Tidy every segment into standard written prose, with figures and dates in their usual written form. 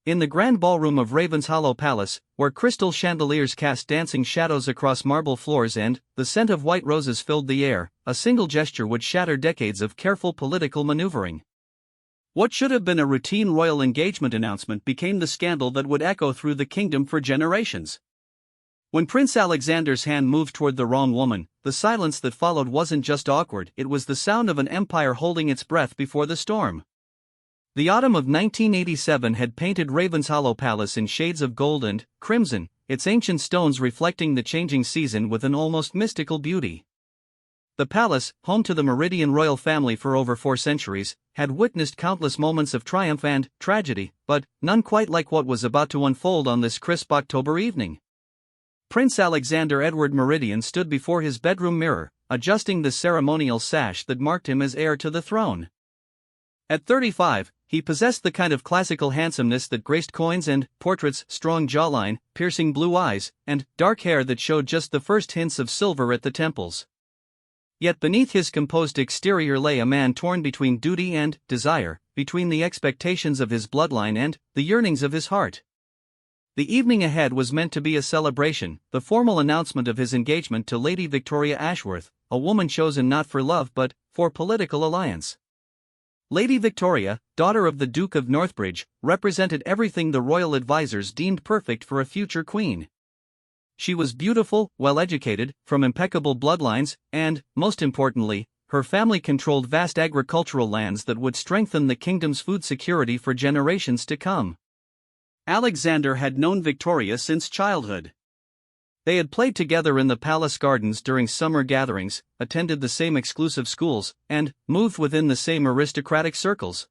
In the grand ballroom of Ravenshollow Palace, where crystal chandeliers cast dancing shadows across marble floors and the scent of white roses filled the air, a single gesture would shatter decades of careful political maneuvering. What should have been a routine royal engagement announcement became the scandal that would echo through the kingdom for generations. When Prince Alexander's hand moved toward the wrong woman, the silence that followed wasn't just awkward, it was the sound of an empire holding its breath before the storm. The autumn of 1987 had painted Ravenshollow Palace in shades of gold and crimson, its ancient stones reflecting the changing season with an almost mystical beauty. The palace, home to the Meridian royal family for over 4 centuries, had witnessed countless moments of triumph and tragedy, but none quite like what was about to unfold on this crisp October evening. Prince Alexander Edward Meridian stood before his bedroom mirror, adjusting the ceremonial sash that marked him as heir to the throne. At 35, he possessed the kind of classical handsomeness that graced coins and portraits, strong jawline, piercing blue eyes, and dark hair that showed just the first hints of silver at the temples. Yet beneath his composed exterior lay a man torn between duty and desire, between the expectations of his bloodline and the yearnings of his heart. The evening ahead was meant to be a celebration, the formal announcement of his engagement to Lady Victoria Ashworth, a woman chosen not for love but for political alliance. Lady Victoria, daughter of the Duke of Northbridge, represented everything the royal advisors deemed perfect for a future queen. She was beautiful, well-educated, from impeccable bloodlines, and, most importantly, her family controlled vast agricultural lands that would strengthen the kingdom's food security for generations to come. Alexander had known Victoria since childhood. They had played together in the palace gardens during summer gatherings, attended the same exclusive schools, and moved within the same aristocratic circles.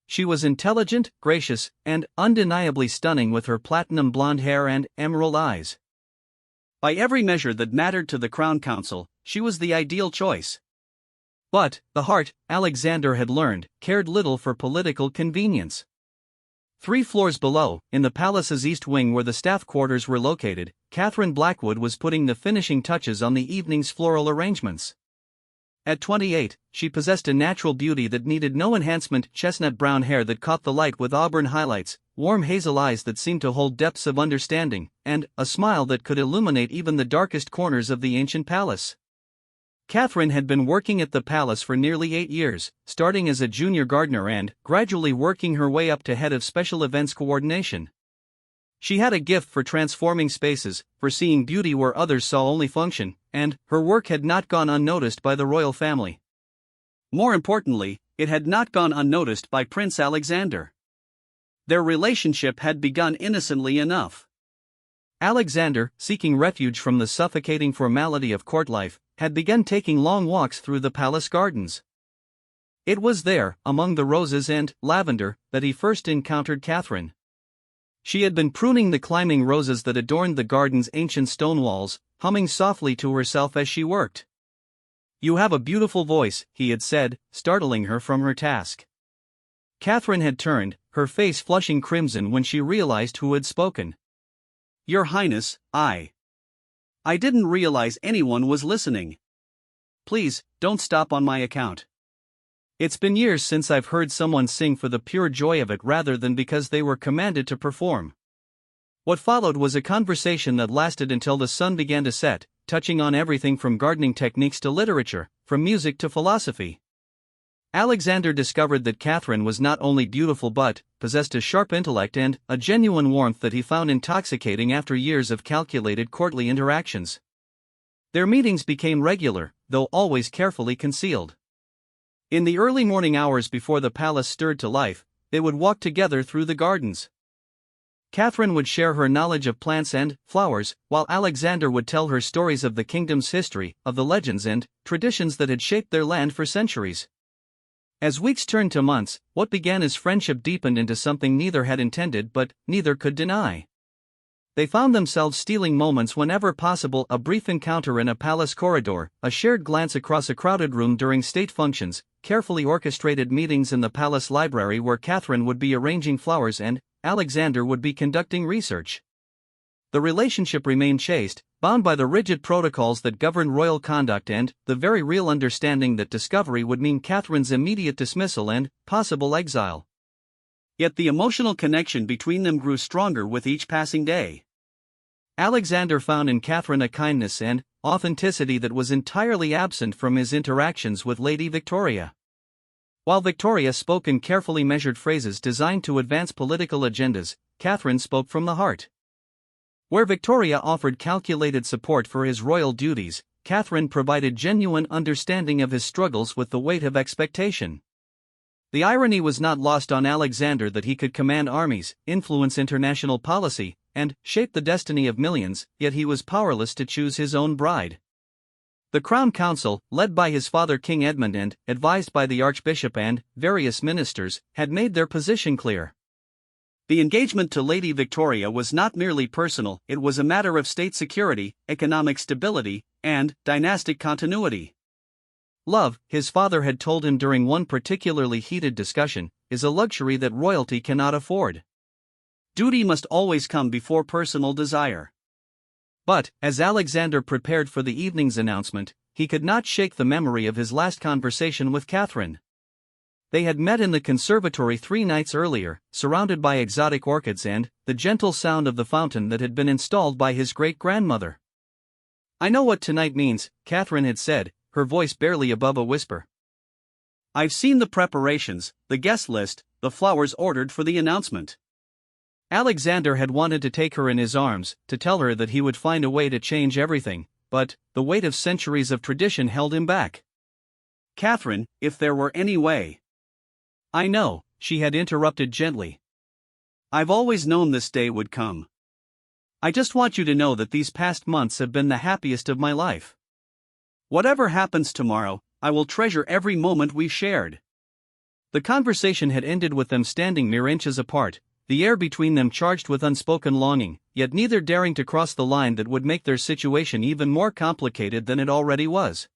She was intelligent, gracious, and undeniably stunning with her platinum blonde hair and emerald eyes. By every measure that mattered to the Crown Council, she was the ideal choice. But, the heart, Alexander had learned, cared little for political convenience. 3 floors below, in the palace's east wing where the staff quarters were located, Catherine Blackwood was putting the finishing touches on the evening's floral arrangements. At 28, she possessed a natural beauty that needed no enhancement: chestnut brown hair that caught the light with auburn highlights, warm hazel eyes that seemed to hold depths of understanding, and a smile that could illuminate even the darkest corners of the ancient palace. Catherine had been working at the palace for nearly 8 years, starting as a junior gardener and gradually working her way up to head of special events coordination. She had a gift for transforming spaces, for seeing beauty where others saw only function, and her work had not gone unnoticed by the royal family. More importantly, it had not gone unnoticed by Prince Alexander. Their relationship had begun innocently enough. Alexander, seeking refuge from the suffocating formality of court life, had begun taking long walks through the palace gardens. It was there, among the roses and lavender, that he first encountered Catherine. She had been pruning the climbing roses that adorned the garden's ancient stone walls, humming softly to herself as she worked. "You have a beautiful voice," he had said, startling her from her task. Catherine had turned, her face flushing crimson when she realized who had spoken. "Your Highness, I didn't realize anyone was listening. Please, don't stop on my account. It's been years since I've heard someone sing for the pure joy of it rather than because they were commanded to perform." What followed was a conversation that lasted until the sun began to set, touching on everything from gardening techniques to literature, from music to philosophy. Alexander discovered that Catherine was not only beautiful but possessed a sharp intellect and a genuine warmth that he found intoxicating after years of calculated courtly interactions. Their meetings became regular, though always carefully concealed. In the early morning hours before the palace stirred to life, they would walk together through the gardens. Catherine would share her knowledge of plants and flowers, while Alexander would tell her stories of the kingdom's history, of the legends and traditions that had shaped their land for centuries. As weeks turned to months, what began as friendship deepened into something neither had intended but neither could deny. They found themselves stealing moments whenever possible: a brief encounter in a palace corridor, a shared glance across a crowded room during state functions, carefully orchestrated meetings in the palace library where Catherine would be arranging flowers and Alexander would be conducting research. The relationship remained chaste, bound by the rigid protocols that governed royal conduct and the very real understanding that discovery would mean Catherine's immediate dismissal and possible exile. Yet the emotional connection between them grew stronger with each passing day. Alexander found in Catherine a kindness and authenticity that was entirely absent from his interactions with Lady Victoria. While Victoria spoke in carefully measured phrases designed to advance political agendas, Catherine spoke from the heart. Where Victoria offered calculated support for his royal duties, Catherine provided genuine understanding of his struggles with the weight of expectation. The irony was not lost on Alexander that he could command armies, influence international policy, and shape the destiny of millions, yet he was powerless to choose his own bride. The Crown Council, led by his father King Edmund and advised by the Archbishop and various ministers, had made their position clear. The engagement to Lady Victoria was not merely personal, it was a matter of state security, economic stability, and dynastic continuity. Love, his father had told him during one particularly heated discussion, is a luxury that royalty cannot afford. Duty must always come before personal desire. But, as Alexander prepared for the evening's announcement, he could not shake the memory of his last conversation with Catherine. They had met in the conservatory 3 nights earlier, surrounded by exotic orchids and the gentle sound of the fountain that had been installed by his great-grandmother. "I know what tonight means," Catherine had said, her voice barely above a whisper. "I've seen the preparations, the guest list, the flowers ordered for the announcement." Alexander had wanted to take her in his arms, to tell her that he would find a way to change everything, but the weight of centuries of tradition held him back. "Catherine, if there were any way." "I know," she had interrupted gently. "I've always known this day would come. I just want you to know that these past months have been the happiest of my life. Whatever happens tomorrow, I will treasure every moment we shared." The conversation had ended with them standing mere inches apart, the air between them charged with unspoken longing, yet neither daring to cross the line that would make their situation even more complicated than it already was.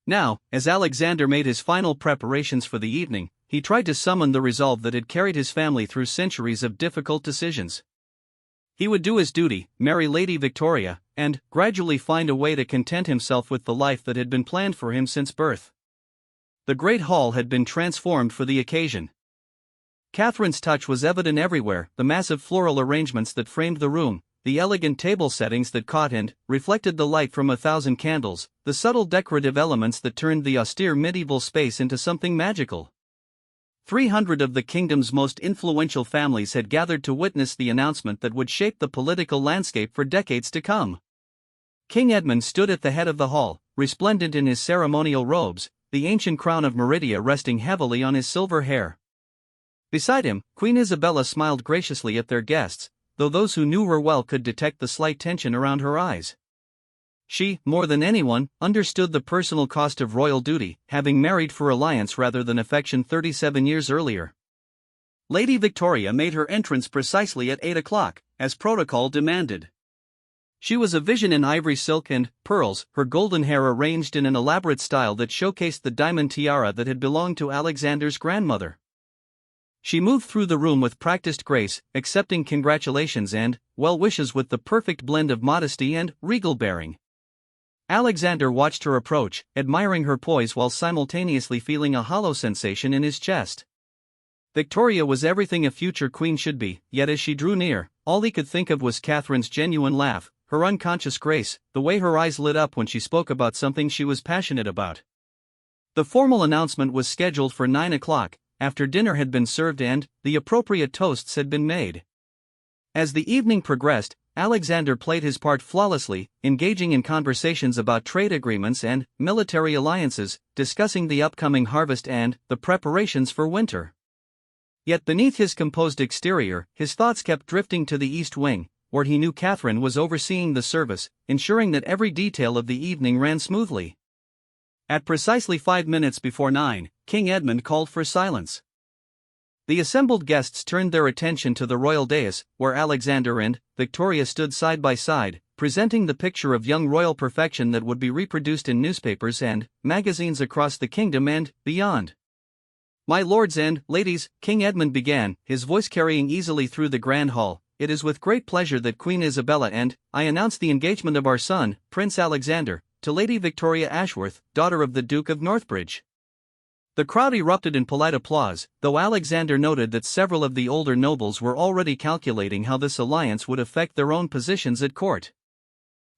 Now, as Alexander made his final preparations for the evening, he tried to summon the resolve that had carried his family through centuries of difficult decisions. He would do his duty, marry Lady Victoria, and gradually find a way to content himself with the life that had been planned for him since birth. The great hall had been transformed for the occasion. Catherine's touch was evident everywhere, the massive floral arrangements that framed the room, the elegant table settings that caught and reflected the light from 1,000 candles, the subtle decorative elements that turned the austere medieval space into something magical. 300 of the kingdom's most influential families had gathered to witness the announcement that would shape the political landscape for decades to come. King Edmund stood at the head of the hall, resplendent in his ceremonial robes, the ancient crown of Meridia resting heavily on his silver hair. Beside him, Queen Isabella smiled graciously at their guests, though those who knew her well could detect the slight tension around her eyes. She, more than anyone, understood the personal cost of royal duty, having married for alliance rather than affection 37 years earlier. Lady Victoria made her entrance precisely at 8 o'clock, as protocol demanded. She was a vision in ivory silk and pearls, her golden hair arranged in an elaborate style that showcased the diamond tiara that had belonged to Alexander's grandmother. She moved through the room with practiced grace, accepting congratulations and well wishes with the perfect blend of modesty and regal bearing. Alexander watched her approach, admiring her poise while simultaneously feeling a hollow sensation in his chest. Victoria was everything a future queen should be, yet as she drew near, all he could think of was Catherine's genuine laugh, her unconscious grace, the way her eyes lit up when she spoke about something she was passionate about. The formal announcement was scheduled for 9 o'clock, after dinner had been served and the appropriate toasts had been made. As the evening progressed, Alexander played his part flawlessly, engaging in conversations about trade agreements and military alliances, discussing the upcoming harvest and the preparations for winter. Yet beneath his composed exterior, his thoughts kept drifting to the East Wing, where he knew Catherine was overseeing the service, ensuring that every detail of the evening ran smoothly. At precisely 5 minutes before 9, King Edmund called for silence. The assembled guests turned their attention to the royal dais, where Alexander and Victoria stood side by side, presenting the picture of young royal perfection that would be reproduced in newspapers and magazines across the kingdom and beyond. "My lords and ladies," King Edmund began, his voice carrying easily through the grand hall, "it is with great pleasure that Queen Isabella and I announce the engagement of our son, Prince Alexander, to Lady Victoria Ashworth, daughter of the Duke of Northbridge." The crowd erupted in polite applause, though Alexander noted that several of the older nobles were already calculating how this alliance would affect their own positions at court.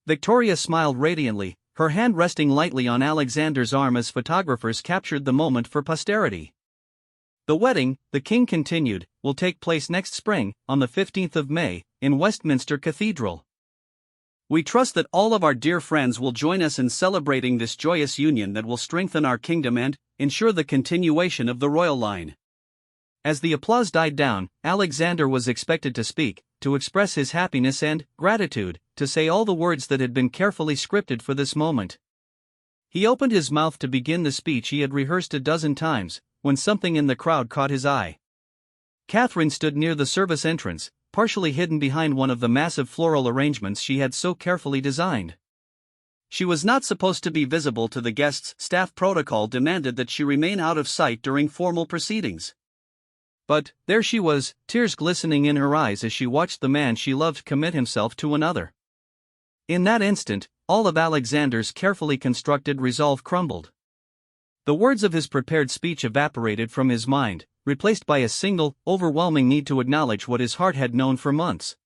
Victoria smiled radiantly, her hand resting lightly on Alexander's arm as photographers captured the moment for posterity. The wedding, the king continued, will take place next spring, on the 15th of May, in Westminster Cathedral. We trust that all of our dear friends will join us in celebrating this joyous union that will strengthen our kingdom and ensure the continuation of the royal line. As the applause died down, Alexander was expected to speak, to express his happiness and gratitude, to say all the words that had been carefully scripted for this moment. He opened his mouth to begin the speech he had rehearsed a dozen times, when something in the crowd caught his eye. Catherine stood near the service entrance, partially hidden behind one of the massive floral arrangements she had so carefully designed. She was not supposed to be visible to the guests. Staff protocol demanded that she remain out of sight during formal proceedings. But there she was, tears glistening in her eyes as she watched the man she loved commit himself to another. In that instant, all of Alexander's carefully constructed resolve crumbled. The words of his prepared speech evaporated from his mind, replaced by a single, overwhelming need to acknowledge what his heart had known for months.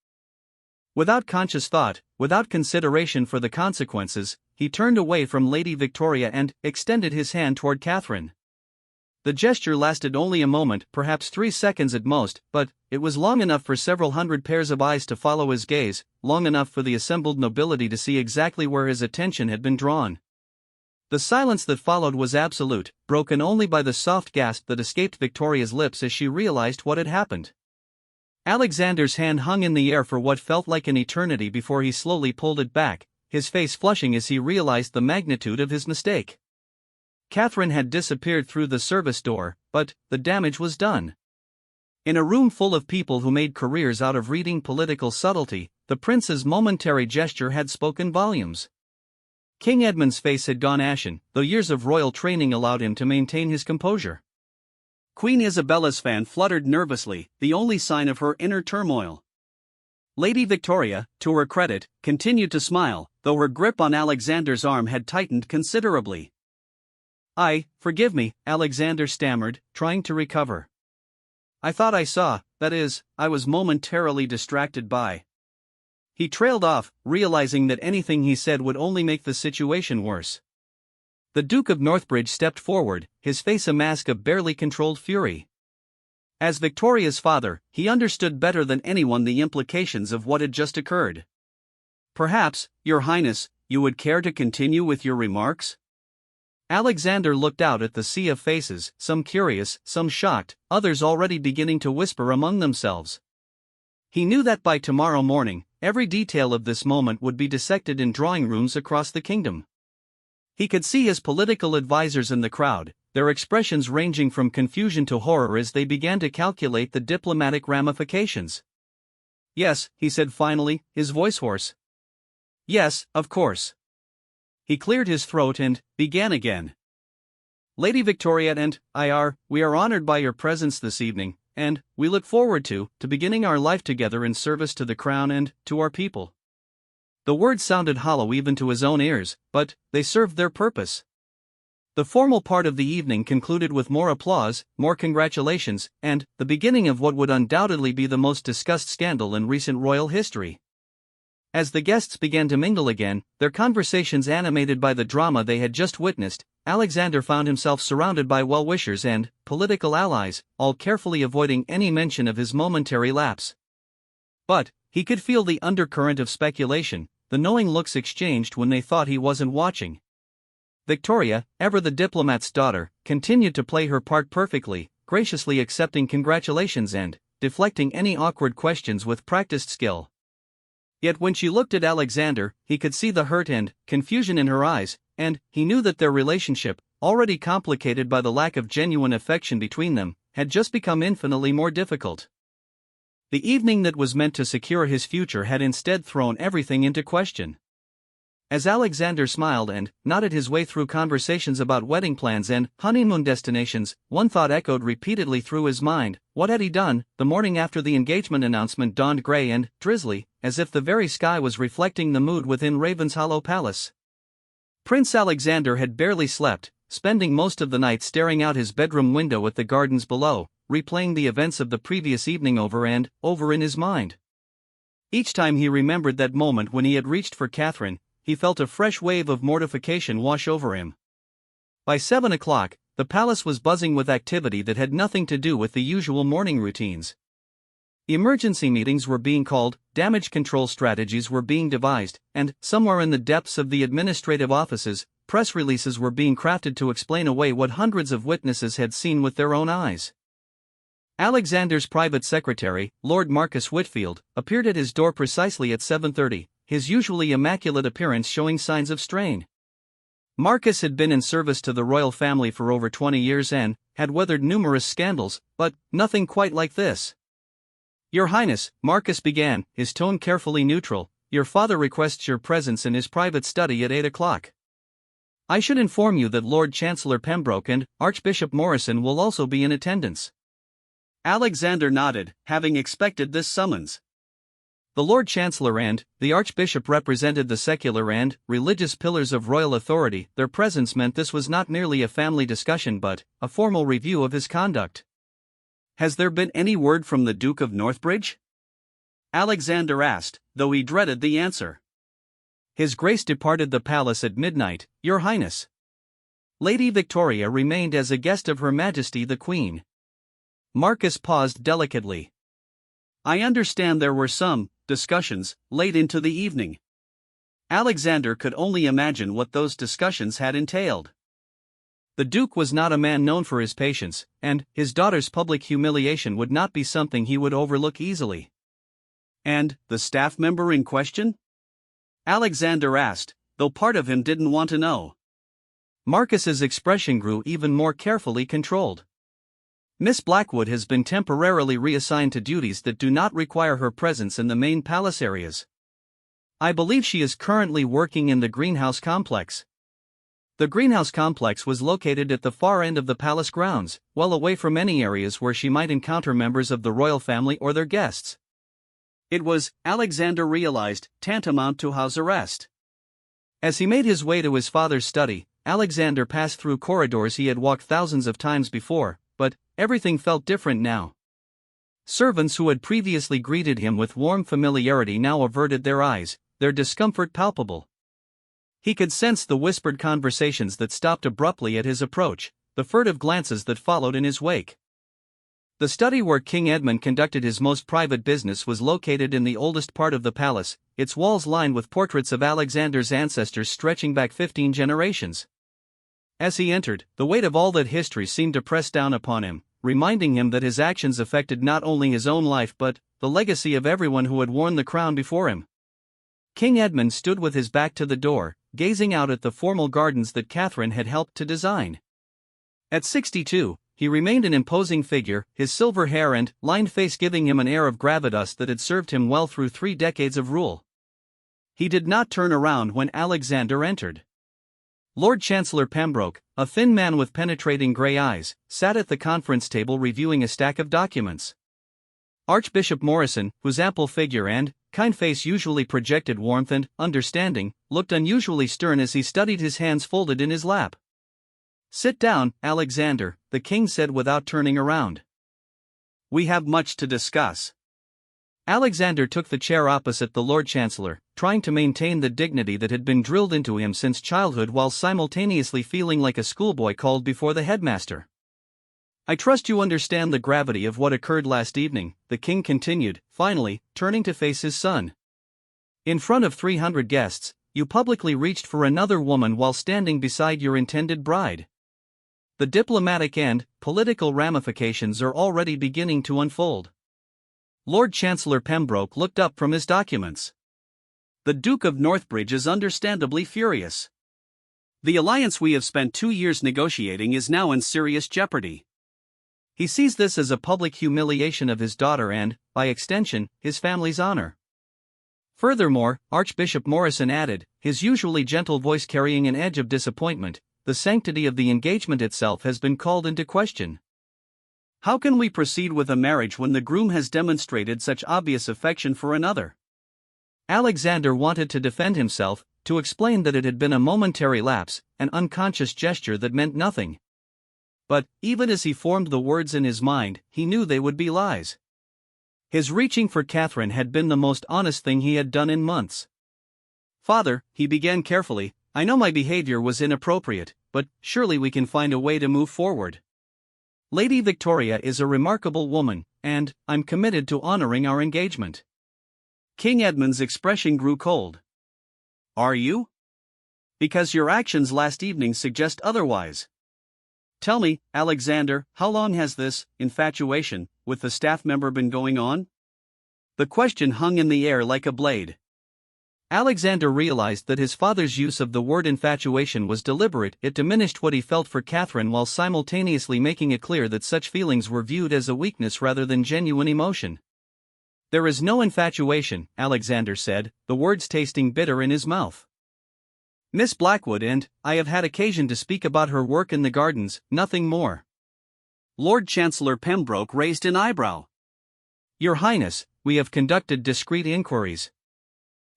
Without conscious thought, without consideration for the consequences, he turned away from Lady Victoria and extended his hand toward Catherine. The gesture lasted only a moment, perhaps 3 seconds at most, but it was long enough for several hundred pairs of eyes to follow his gaze, long enough for the assembled nobility to see exactly where his attention had been drawn. The silence that followed was absolute, broken only by the soft gasp that escaped Victoria's lips as she realized what had happened. Alexander's hand hung in the air for what felt like an eternity before he slowly pulled it back, his face flushing as he realized the magnitude of his mistake. Catherine had disappeared through the service door, but the damage was done. In a room full of people who made careers out of reading political subtlety, the prince's momentary gesture had spoken volumes. King Edmund's face had gone ashen, though years of royal training allowed him to maintain his composure. Queen Isabella's fan fluttered nervously, the only sign of her inner turmoil. Lady Victoria, to her credit, continued to smile, though her grip on Alexander's arm had tightened considerably. Forgive me, Alexander stammered, trying to recover. I thought I saw, that is, I was momentarily distracted by. He trailed off, realizing that anything he said would only make the situation worse. The Duke of Northbridge stepped forward, his face a mask of barely controlled fury. As Victoria's father, he understood better than anyone the implications of what had just occurred. Perhaps, Your Highness, you would care to continue with your remarks? Alexander looked out at the sea of faces, some curious, some shocked, others already beginning to whisper among themselves. He knew that by tomorrow morning, every detail of this moment would be dissected in drawing rooms across the kingdom. He could see his political advisors in the crowd, their expressions ranging from confusion to horror as they began to calculate the diplomatic ramifications. Yes, he said finally, his voice hoarse. Yes, of course. He cleared his throat and began again. Lady Victoria and we are honored by your presence this evening, and we look forward to beginning our life together in service to the crown and to our people. The words sounded hollow even to his own ears, but they served their purpose. The formal part of the evening concluded with more applause, more congratulations, and the beginning of what would undoubtedly be the most discussed scandal in recent royal history. As the guests began to mingle again, their conversations animated by the drama they had just witnessed, Alexander found himself surrounded by well-wishers and political allies, all carefully avoiding any mention of his momentary lapse. But he could feel the undercurrent of speculation, the knowing looks exchanged when they thought he wasn't watching. Victoria, ever the diplomat's daughter, continued to play her part perfectly, graciously accepting congratulations and deflecting any awkward questions with practiced skill. Yet when she looked at Alexander, he could see the hurt and confusion in her eyes, and he knew that their relationship, already complicated by the lack of genuine affection between them, had just become infinitely more difficult. The evening that was meant to secure his future had instead thrown everything into question. As Alexander smiled and nodded his way through conversations about wedding plans and honeymoon destinations, one thought echoed repeatedly through his mind: what had he done? The morning after the engagement announcement dawned gray and drizzly, as if the very sky was reflecting the mood within Ravenshollow Palace. Prince Alexander had barely slept, spending most of the night staring out his bedroom window at the gardens below, replaying the events of the previous evening over and over in his mind. Each time he remembered that moment when he had reached for Catherine, he felt a fresh wave of mortification wash over him. By 7 o'clock, the palace was buzzing with activity that had nothing to do with the usual morning routines. Emergency meetings were being called, damage control strategies were being devised, and, somewhere in the depths of the administrative offices, press releases were being crafted to explain away what hundreds of witnesses had seen with their own eyes. Alexander's private secretary, Lord Marcus Whitfield, appeared at his door precisely at 7:30, his usually immaculate appearance showing signs of strain. Marcus had been in service to the royal family for over 20 years and had weathered numerous scandals, but nothing quite like this. "Your Highness," Marcus began, his tone carefully neutral, "your father requests your presence in his private study at 8 o'clock. I should inform you that Lord Chancellor Pembroke and Archbishop Morrison will also be in attendance." Alexander nodded, having expected this summons. The Lord Chancellor and the Archbishop represented the secular and religious pillars of royal authority. Their presence meant this was not merely a family discussion but a formal review of his conduct. "Has there been any word from the Duke of Northbridge?" Alexander asked, though he dreaded the answer. "His Grace departed the palace at midnight, Your Highness. Lady Victoria remained as a guest of Her Majesty the Queen." Marcus paused delicately. "I understand there were some discussions late into the evening." Alexander could only imagine what those discussions had entailed. The Duke was not a man known for his patience, and his daughter's public humiliation would not be something he would overlook easily. "And the staff member in question?" Alexander asked, though part of him didn't want to know. Marcus's expression grew even more carefully controlled. "Miss Blackwood has been temporarily reassigned to duties that do not require her presence in the main palace areas. I believe she is currently working in the greenhouse complex." The greenhouse complex was located at the far end of the palace grounds, well away from any areas where she might encounter members of the royal family or their guests. It was, Alexander realized, tantamount to house arrest. As he made his way to his father's study, Alexander passed through corridors he had walked thousands of times before, but everything felt different now. Servants who had previously greeted him with warm familiarity now averted their eyes, their discomfort palpable. He could sense the whispered conversations that stopped abruptly at his approach, the furtive glances that followed in his wake. The study where King Edmund conducted his most private business was located in the oldest part of the palace, its walls lined with portraits of Alexander's ancestors stretching back 15 generations. As he entered, the weight of all that history seemed to press down upon him, reminding him that his actions affected not only his own life but the legacy of everyone who had worn the crown before him. King Edmund stood with his back to the door, gazing out at the formal gardens that Catherine had helped to design. At 62, he remained an imposing figure, his silver hair and lined face giving him an air of gravitas that had served him well through 3 decades of rule. He did not turn around when Alexander entered. Lord Chancellor Pembroke, a thin man with penetrating grey eyes, sat at the conference table reviewing a stack of documents. Archbishop Morrison, whose ample figure and kind face usually projected warmth and understanding, looked unusually stern as he studied his hands folded in his lap. "Sit down, Alexander," the king said without turning around. "We have much to discuss." Alexander took the chair opposite the Lord Chancellor, trying to maintain the dignity that had been drilled into him since childhood while simultaneously feeling like a schoolboy called before the headmaster. "I trust you understand the gravity of what occurred last evening," the king continued, finally, turning to face his son. "In front of 300 guests, you publicly reached for another woman while standing beside your intended bride. The diplomatic and political ramifications are already beginning to unfold." Lord Chancellor Pembroke looked up from his documents. "The Duke of Northbridge is understandably furious. The alliance we have spent 2 years negotiating is now in serious jeopardy. He sees this as a public humiliation of his daughter and, by extension, his family's honor." Furthermore, Archbishop Morrison added, his usually gentle voice carrying an edge of disappointment, "the sanctity of the engagement itself has been called into question. How can we proceed with a marriage when the groom has demonstrated such obvious affection for another?" Alexander wanted to defend himself, to explain that it had been a momentary lapse, an unconscious gesture that meant nothing. But, even as he formed the words in his mind, he knew they would be lies. His reaching for Catherine had been the most honest thing he had done in months. "Father," he began carefully, "I know my behavior was inappropriate, but surely we can find a way to move forward. Lady Victoria is a remarkable woman, and I'm committed to honoring our engagement." King Edmund's expression grew cold. "Are you? Because your actions last evening suggest otherwise. Tell me, Alexander, how long has this infatuation with the staff member been going on?" The question hung in the air like a blade. Alexander realized that his father's use of the word infatuation was deliberate. It diminished what he felt for Catherine while simultaneously making it clear that such feelings were viewed as a weakness rather than genuine emotion. "There is no infatuation," Alexander said, the words tasting bitter in his mouth. "Miss Blackwood and I have had occasion to speak about her work in the gardens, nothing more." Lord Chancellor Pembroke raised an eyebrow. "Your Highness, we have conducted discreet inquiries.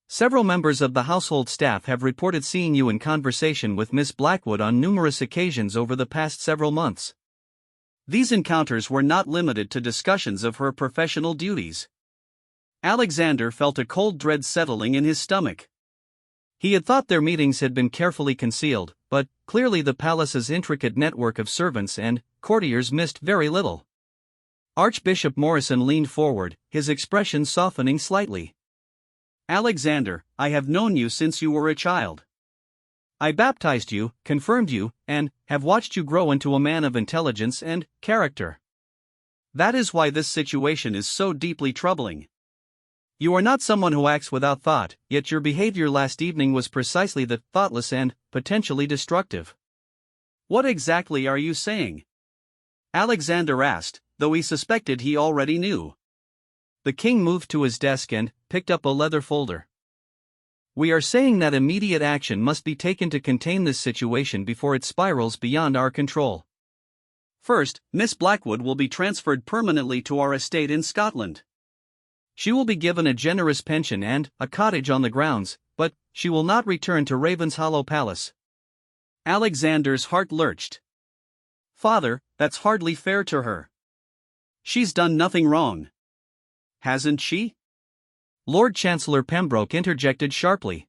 Several members of the household staff have reported seeing you in conversation with Miss Blackwood on numerous occasions over the past several months. These encounters were not limited to discussions of her professional duties." Alexander felt a cold dread settling in his stomach. He had thought their meetings had been carefully concealed, but clearly the palace's intricate network of servants and courtiers missed very little. Archbishop Morrison leaned forward, his expression softening slightly. "Alexander, I have known you since you were a child. I baptized you, confirmed you, and have watched you grow into a man of intelligence and character. That is why this situation is so deeply troubling. You are not someone who acts without thought, yet your behavior last evening was precisely that, thoughtless and potentially destructive." "What exactly are you saying?" Alexander asked, though he suspected he already knew. The king moved to his desk and picked up a leather folder. "We are saying that immediate action must be taken to contain this situation before it spirals beyond our control. First, Miss Blackwood will be transferred permanently to our estate in Scotland. She will be given a generous pension and a cottage on the grounds, but she will not return to Ravenshollow Palace." Alexander's heart lurched. "Father, that's hardly fair to her. She's done nothing wrong. Hasn't she?" Lord Chancellor Pembroke interjected sharply.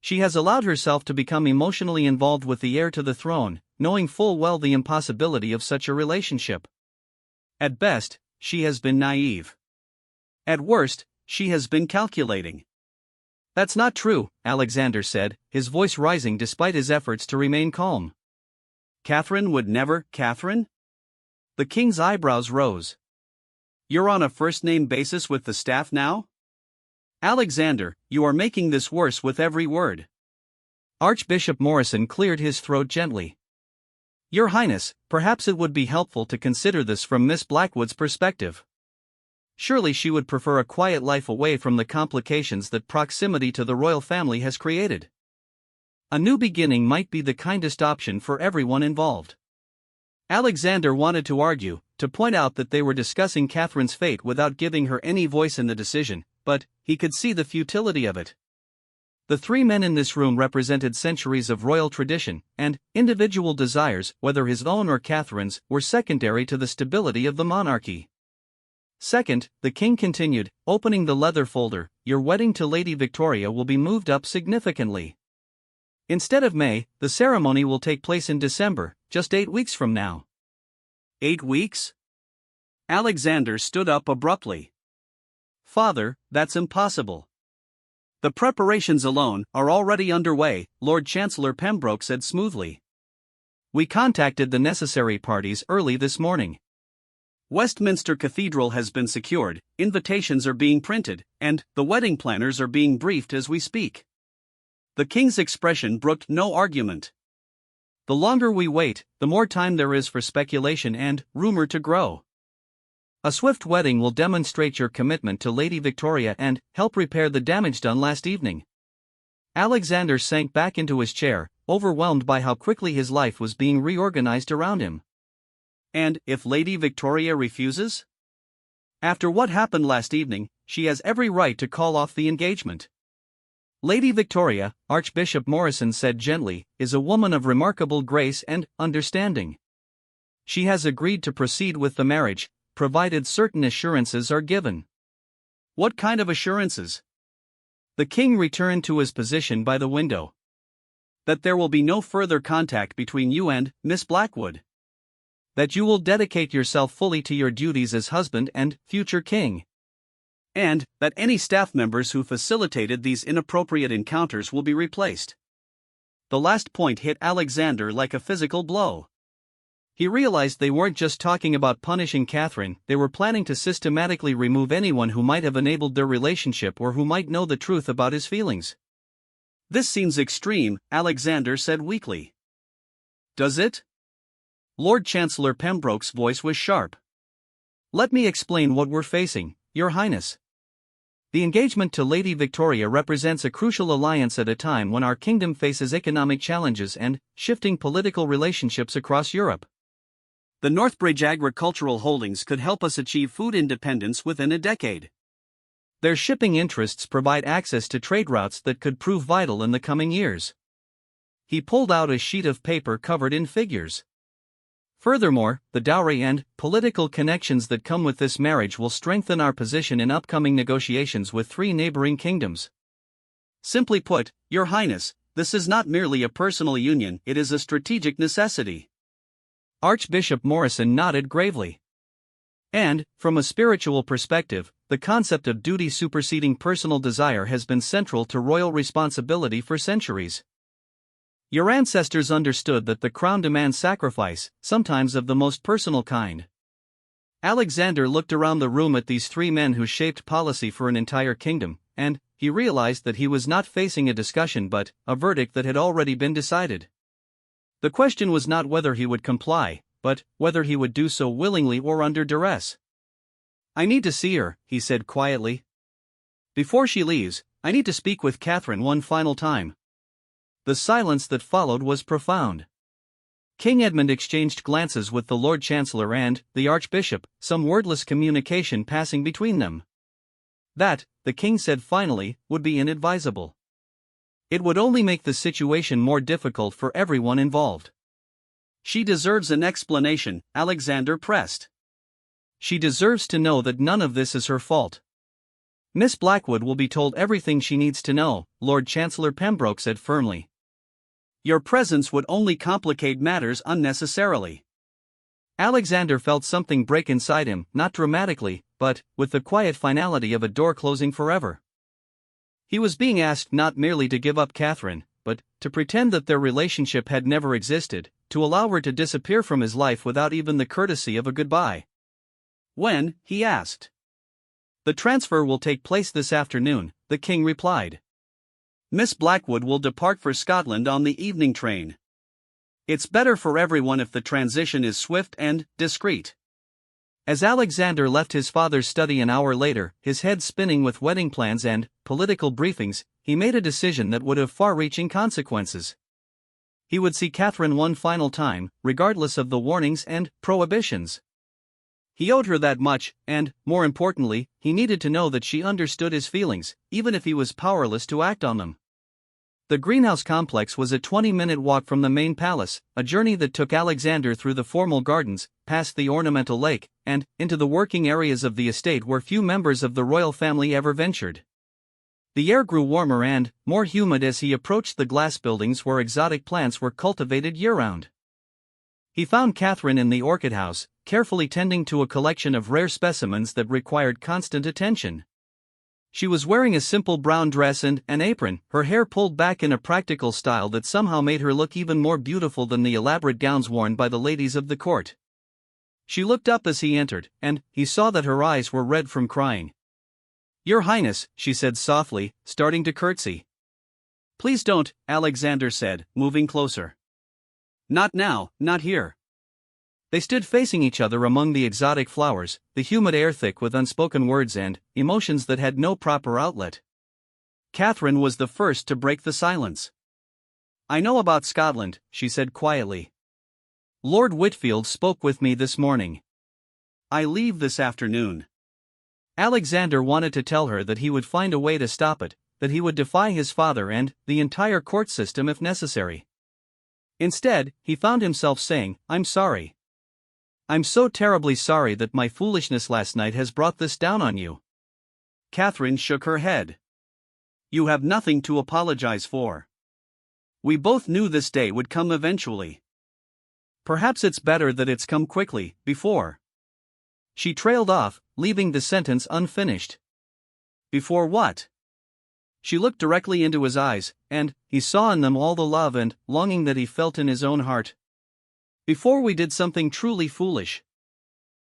"She has allowed herself to become emotionally involved with the heir to the throne, knowing full well the impossibility of such a relationship. At best, she has been naive. At worst, she has been calculating." "That's not true," Alexander said, his voice rising despite his efforts to remain calm. "Catherine would never." "Catherine?" The king's eyebrows rose. "You're on a first-name basis with the staff now? Alexander, you are making this worse with every word." Archbishop Morrison cleared his throat gently. "Your Highness, perhaps it would be helpful to consider this from Miss Blackwood's perspective. Surely she would prefer a quiet life away from the complications that proximity to the royal family has created. A new beginning might be the kindest option for everyone involved." Alexander wanted to argue, to point out that they were discussing Catherine's fate without giving her any voice in the decision, but he could see the futility of it. The three men in this room represented centuries of royal tradition, and individual desires, whether his own or Catherine's, were secondary to the stability of the monarchy. "Second," the king continued, opening the leather folder, "your wedding to Lady Victoria will be moved up significantly. Instead of May, the ceremony will take place in December, just 8 weeks from now." 8 weeks? Alexander stood up abruptly. "Father, that's impossible." "The preparations alone are already underway," Lord Chancellor Pembroke said smoothly. "We contacted the necessary parties early this morning. Westminster Cathedral has been secured, invitations are being printed, and the wedding planners are being briefed as we speak." The king's expression brooked no argument. "The longer we wait, the more time there is for speculation and rumor to grow. A swift wedding will demonstrate your commitment to Lady Victoria and help repair the damage done last evening." Alexander sank back into his chair, overwhelmed by how quickly his life was being reorganized around him. "And if Lady Victoria refuses? After what happened last evening, she has every right to call off the engagement." Lady Victoria, Archbishop Morrison said gently, is a woman of remarkable grace and understanding. She has agreed to proceed with the marriage, provided certain assurances are given. What kind of assurances? The king returned to his position by the window. That there will be no further contact between you and Miss Blackwood. That you will dedicate yourself fully to your duties as husband and future king. And that any staff members who facilitated these inappropriate encounters will be replaced. The last point hit Alexander like a physical blow. He realized they weren't just talking about punishing Catherine, they were planning to systematically remove anyone who might have enabled their relationship or who might know the truth about his feelings. This seems extreme, Alexander said weakly. Does it? Lord Chancellor Pembroke's voice was sharp. Let me explain what we're facing, Your Highness. The engagement to Lady Victoria represents a crucial alliance at a time when our kingdom faces economic challenges and shifting political relationships across Europe. The Northbridge agricultural holdings could help us achieve food independence within a decade. Their shipping interests provide access to trade routes that could prove vital in the coming years. He pulled out a sheet of paper covered in figures. Furthermore, the dowry and political connections that come with this marriage will strengthen our position in upcoming negotiations with 3 neighboring kingdoms. Simply put, Your Highness, this is not merely a personal union, it is a strategic necessity. Archbishop Morrison nodded gravely. And, from a spiritual perspective, the concept of duty superseding personal desire has been central to royal responsibility for centuries. Your ancestors understood that the crown demands sacrifice, sometimes of the most personal kind. Alexander looked around the room at these 3 men who shaped policy for an entire kingdom, and he realized that he was not facing a discussion but a verdict that had already been decided. The question was not whether he would comply, but whether he would do so willingly or under duress. I need to see her, he said quietly. Before she leaves, I need to speak with Catherine one final time. The silence that followed was profound. King Edmund exchanged glances with the Lord Chancellor and the Archbishop, some wordless communication passing between them. That, the king said finally, would be inadvisable. It would only make the situation more difficult for everyone involved. She deserves an explanation, Alexander pressed. She deserves to know that none of this is her fault. Miss Blackwood will be told everything she needs to know, Lord Chancellor Pembroke said firmly. Your presence would only complicate matters unnecessarily. Alexander felt something break inside him, not dramatically, but with the quiet finality of a door closing forever. He was being asked not merely to give up Catherine, but to pretend that their relationship had never existed, to allow her to disappear from his life without even the courtesy of a goodbye. When, he asked. The transfer will take place this afternoon, the king replied. Miss Blackwood will depart for Scotland on the evening train. It's better for everyone if the transition is swift and discreet. As Alexander left his father's study an hour later, his head spinning with wedding plans and political briefings, he made a decision that would have far-reaching consequences. He would see Catherine one final time, regardless of the warnings and prohibitions. He owed her that much, and, more importantly, he needed to know that she understood his feelings, even if he was powerless to act on them. The greenhouse complex was a 20-minute walk from the main palace, a journey that took Alexander through the formal gardens, past the ornamental lake, and into the working areas of the estate where few members of the royal family ever ventured. The air grew warmer and more humid as he approached the glass buildings where exotic plants were cultivated year-round. He found Catherine in the orchid house, carefully tending to a collection of rare specimens that required constant attention. She was wearing a simple brown dress and an apron, her hair pulled back in a practical style that somehow made her look even more beautiful than the elaborate gowns worn by the ladies of the court. She looked up as he entered, and he saw that her eyes were red from crying. Your Highness, she said softly, starting to curtsy. Please don't, Alexander said, moving closer. Not now, not here. They stood facing each other among the exotic flowers, the humid air thick with unspoken words and emotions that had no proper outlet. Catherine was the first to break the silence. I know about Scotland, she said quietly. Lord Whitfield spoke with me this morning. I leave this afternoon. Alexander wanted to tell her that he would find a way to stop it, that he would defy his father and the entire court system if necessary. Instead, he found himself saying, "I'm sorry. I'm so terribly sorry that my foolishness last night has brought this down on you." Catherine shook her head. "You have nothing to apologize for. We both knew this day would come eventually. Perhaps it's better that it's come quickly, before." She trailed off, leaving the sentence unfinished. Before what? She looked directly into his eyes, and he saw in them all the love and longing that he felt in his own heart. Before we did something truly foolish.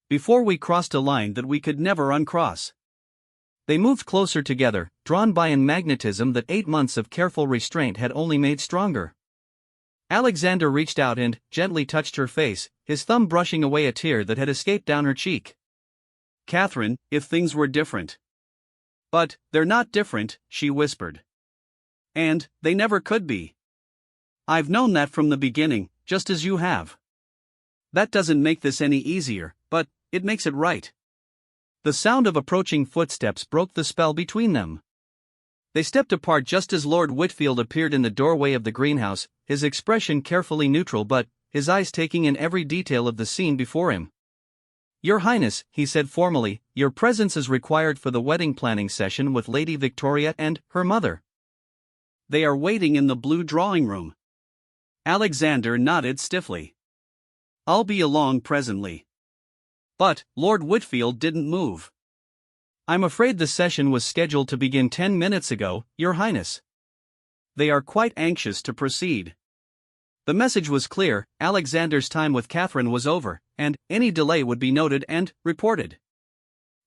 Before we crossed a line that we could never uncross. They moved closer together, drawn by a magnetism that 8 months of careful restraint had only made stronger. Alexander reached out and gently touched her face, his thumb brushing away a tear that had escaped down her cheek. "Catherine, if things were different." "But they're not different," she whispered. "And they never could be. I've known that from the beginning, just as you have. That doesn't make this any easier, but it makes it right." The sound of approaching footsteps broke the spell between them. They stepped apart just as Lord Whitfield appeared in the doorway of the greenhouse, his expression carefully neutral but his eyes taking in every detail of the scene before him. "Your Highness," he said formally, "your presence is required for the wedding planning session with Lady Victoria and her mother." "They are waiting in the blue drawing room." Alexander nodded stiffly. "I'll be along presently." But Lord Whitfield didn't move. "I'm afraid the session was scheduled to begin 10 minutes ago, Your Highness. They are quite anxious to proceed." The message was clear: Alexander's time with Catherine was over, and any delay would be noted and reported.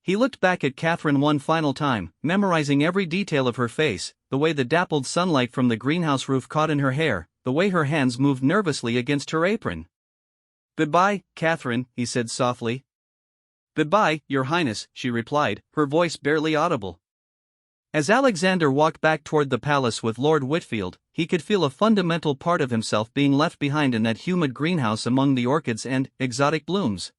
He looked back at Catherine one final time, memorizing every detail of her face, the way the dappled sunlight from the greenhouse roof caught in her hair, the way her hands moved nervously against her apron. "Goodbye, Catherine," he said softly. "Goodbye, Your Highness," she replied, her voice barely audible. As Alexander walked back toward the palace with Lord Whitfield, he could feel a fundamental part of himself being left behind in that humid greenhouse among the orchids and exotic blooms.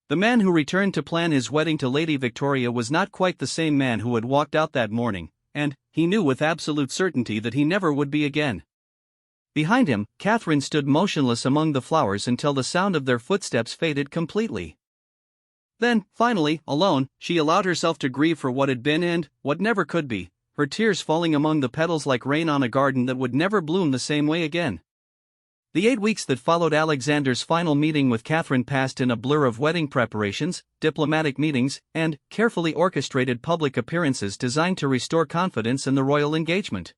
The man who returned to plan his wedding to Lady Victoria was not quite the same man who had walked out that morning, and he knew with absolute certainty that he never would be again. Behind him, Catherine stood motionless among the flowers until the sound of their footsteps faded completely. Then, finally, alone, she allowed herself to grieve for what had been and what never could be, her tears falling among the petals like rain on a garden that would never bloom the same way again. The 8 weeks that followed Alexander's final meeting with Catherine passed in a blur of wedding preparations, diplomatic meetings, and carefully orchestrated public appearances designed to restore confidence in the royal engagement.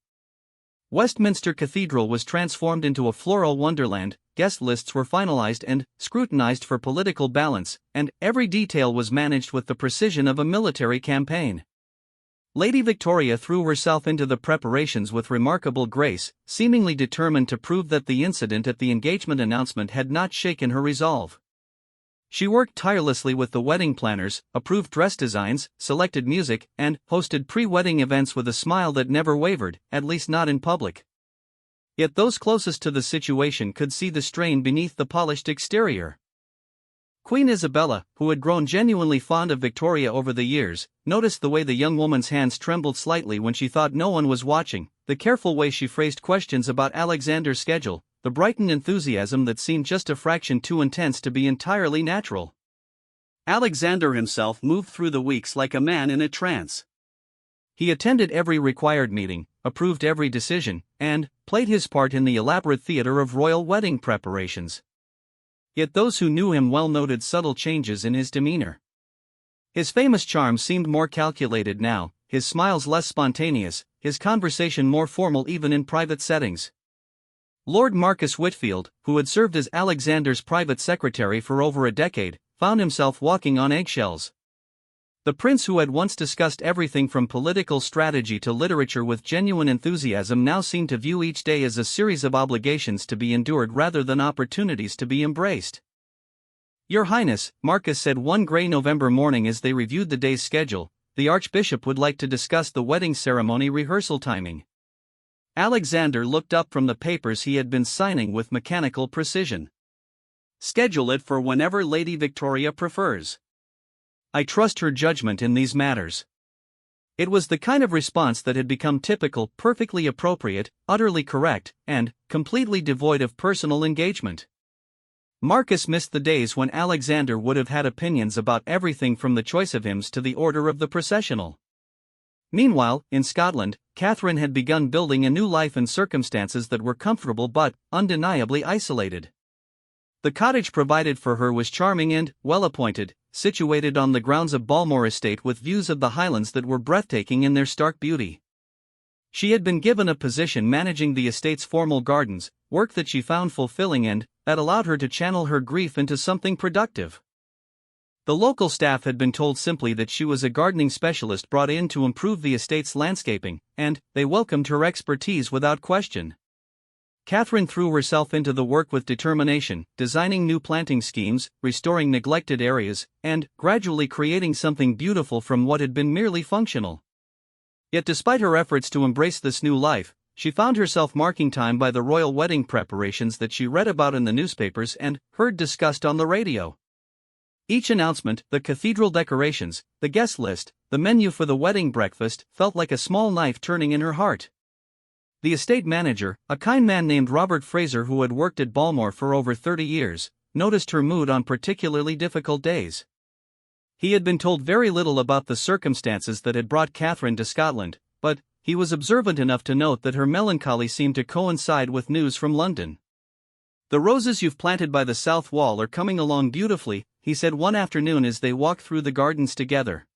Westminster Cathedral was transformed into a floral wonderland, guest lists were finalized and scrutinized for political balance, and every detail was managed with the precision of a military campaign. Lady Victoria threw herself into the preparations with remarkable grace, seemingly determined to prove that the incident at the engagement announcement had not shaken her resolve. She worked tirelessly with the wedding planners, approved dress designs, selected music, and hosted pre-wedding events with a smile that never wavered, at least not in public. Yet those closest to the situation could see the strain beneath the polished exterior. Queen Isabella, who had grown genuinely fond of Victoria over the years, noticed the way the young woman's hands trembled slightly when she thought no one was watching, the careful way she phrased questions about Alexander's schedule, the brightened enthusiasm that seemed just a fraction too intense to be entirely natural. Alexander himself moved through the weeks like a man in a trance. He attended every required meeting, approved every decision, and played his part in the elaborate theater of royal wedding preparations. Yet those who knew him well noted subtle changes in his demeanor. His famous charm seemed more calculated now, his smiles less spontaneous, his conversation more formal even in private settings. Lord Marcus Whitfield, who had served as Alexander's private secretary for over a decade, found himself walking on eggshells. The prince who had once discussed everything from political strategy to literature with genuine enthusiasm now seemed to view each day as a series of obligations to be endured rather than opportunities to be embraced. "Your Highness," Marcus said one grey November morning as they reviewed the day's schedule, "the Archbishop would like to discuss the wedding ceremony rehearsal timing." Alexander looked up from the papers he had been signing with mechanical precision. "Schedule it for whenever Lady Victoria prefers. I trust her judgment in these matters." It was the kind of response that had become typical, perfectly appropriate, utterly correct, and completely devoid of personal engagement. Marcus missed the days when Alexander would have had opinions about everything from the choice of hymns to the order of the processional. Meanwhile, in Scotland, Catherine had begun building a new life in circumstances that were comfortable but undeniably isolated. The cottage provided for her was charming and well-appointed, situated on the grounds of Balmore Estate with views of the Highlands that were breathtaking in their stark beauty. She had been given a position managing the estate's formal gardens, work that she found fulfilling and that allowed her to channel her grief into something productive. The local staff had been told simply that she was a gardening specialist brought in to improve the estate's landscaping, and they welcomed her expertise without question. Catherine threw herself into the work with determination, designing new planting schemes, restoring neglected areas, and gradually creating something beautiful from what had been merely functional. Yet despite her efforts to embrace this new life, she found herself marking time by the royal wedding preparations that she read about in the newspapers and heard discussed on the radio. Each announcement, the cathedral decorations, the guest list, the menu for the wedding breakfast, felt like a small knife turning in her heart. The estate manager, a kind man named Robert Fraser who had worked at Balmore for over 30 years, noticed her mood on particularly difficult days. He had been told very little about the circumstances that had brought Catherine to Scotland, but he was observant enough to note that her melancholy seemed to coincide with news from London. "The roses you've planted by the south wall are coming along beautifully," he said one afternoon as they walked through the gardens together.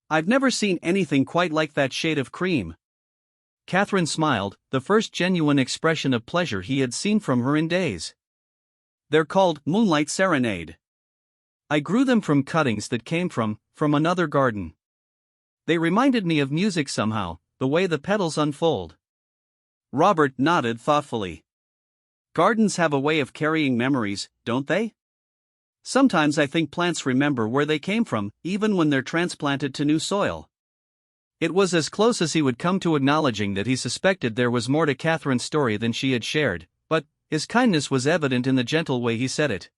"I've never seen anything quite like that shade of cream." Catherine smiled, the first genuine expression of pleasure he had seen from her in days. "They're called Moonlight Serenade. I grew them from cuttings that came from another garden. They reminded me of music somehow, the way the petals unfold." Robert nodded thoughtfully. "Gardens have a way of carrying memories, don't they? Sometimes I think plants remember where they came from, even when they're transplanted to new soil." It was as close as he would come to acknowledging that he suspected there was more to Catherine's story than she had shared, but his kindness was evident in the gentle way he said it.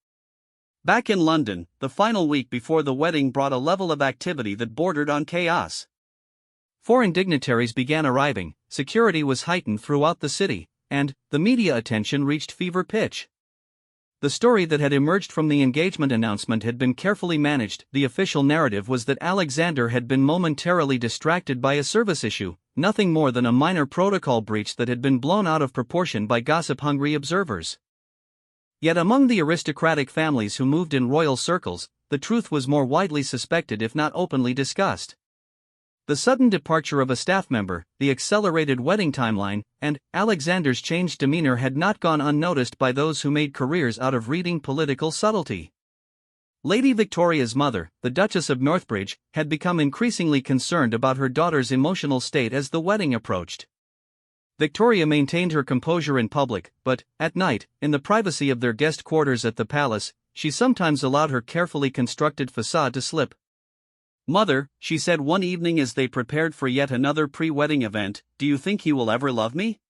Back in London, the final week before the wedding brought a level of activity that bordered on chaos. Foreign dignitaries began arriving, security was heightened throughout the city, and the media attention reached fever pitch. The story that had emerged from the engagement announcement had been carefully managed. The official narrative was that Alexander had been momentarily distracted by a service issue, nothing more than a minor protocol breach that had been blown out of proportion by gossip-hungry observers. Yet among the aristocratic families who moved in royal circles, the truth was more widely suspected if not openly discussed. The sudden departure of a staff member, the accelerated wedding timeline, and Alexander's changed demeanor had not gone unnoticed by those who made careers out of reading political subtlety. Lady Victoria's mother, the Duchess of Northbridge, had become increasingly concerned about her daughter's emotional state as the wedding approached. Victoria maintained her composure in public, but, at night, in the privacy of their guest quarters at the palace, she sometimes allowed her carefully constructed facade to slip. "Mother," she said one evening as they prepared for yet another pre-wedding event, "do you think he will ever love me?"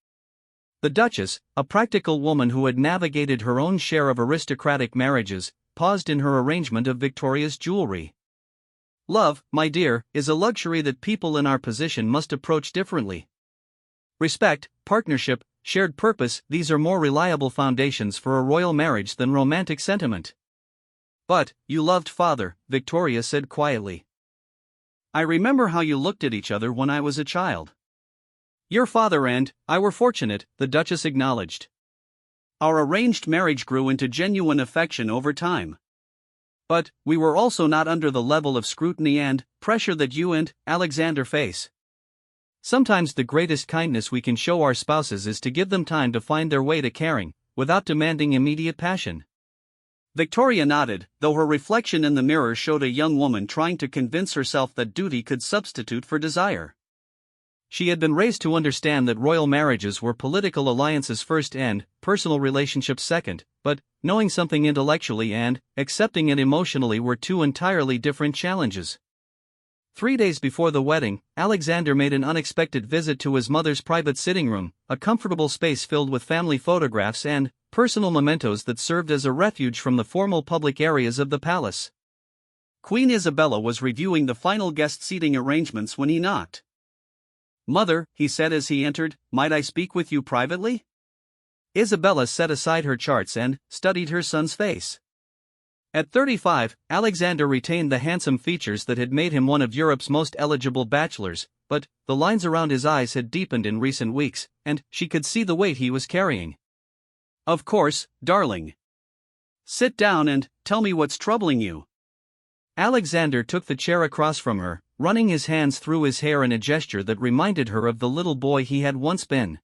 The Duchess, a practical woman who had navigated her own share of aristocratic marriages, paused in her arrangement of Victoria's jewelry. "Love, my dear, is a luxury that people in our position must approach differently. Respect, partnership, shared purpose, these are more reliable foundations for a royal marriage than romantic sentiment." "But, you loved father," Victoria said quietly. "I remember how you looked at each other when I was a child." "Your father and I were fortunate," the Duchess acknowledged. "Our arranged marriage grew into genuine affection over time. But we were also not under the level of scrutiny and pressure that you and Alexander face. Sometimes the greatest kindness we can show our spouses is to give them time to find their way to caring, without demanding immediate passion." Victoria nodded, though her reflection in the mirror showed a young woman trying to convince herself that duty could substitute for desire. She had been raised to understand that royal marriages were political alliances first and personal relationships second, but knowing something intellectually and accepting it emotionally were two entirely different challenges. 3 days before the wedding, Alexander made an unexpected visit to his mother's private sitting room, a comfortable space filled with family photographs and personal mementos that served as a refuge from the formal public areas of the palace. Queen Isabella was reviewing the final guest seating arrangements when he knocked. "Mother," he said as he entered, "might I speak with you privately?" Isabella set aside her charts and studied her son's face. At 35, Alexander retained the handsome features that had made him one of Europe's most eligible bachelors, but the lines around his eyes had deepened in recent weeks, and she could see the weight he was carrying. "Of course, darling. Sit down and tell me what's troubling you." Alexander took the chair across from her, running his hands through his hair in a gesture that reminded her of the little boy he had once been.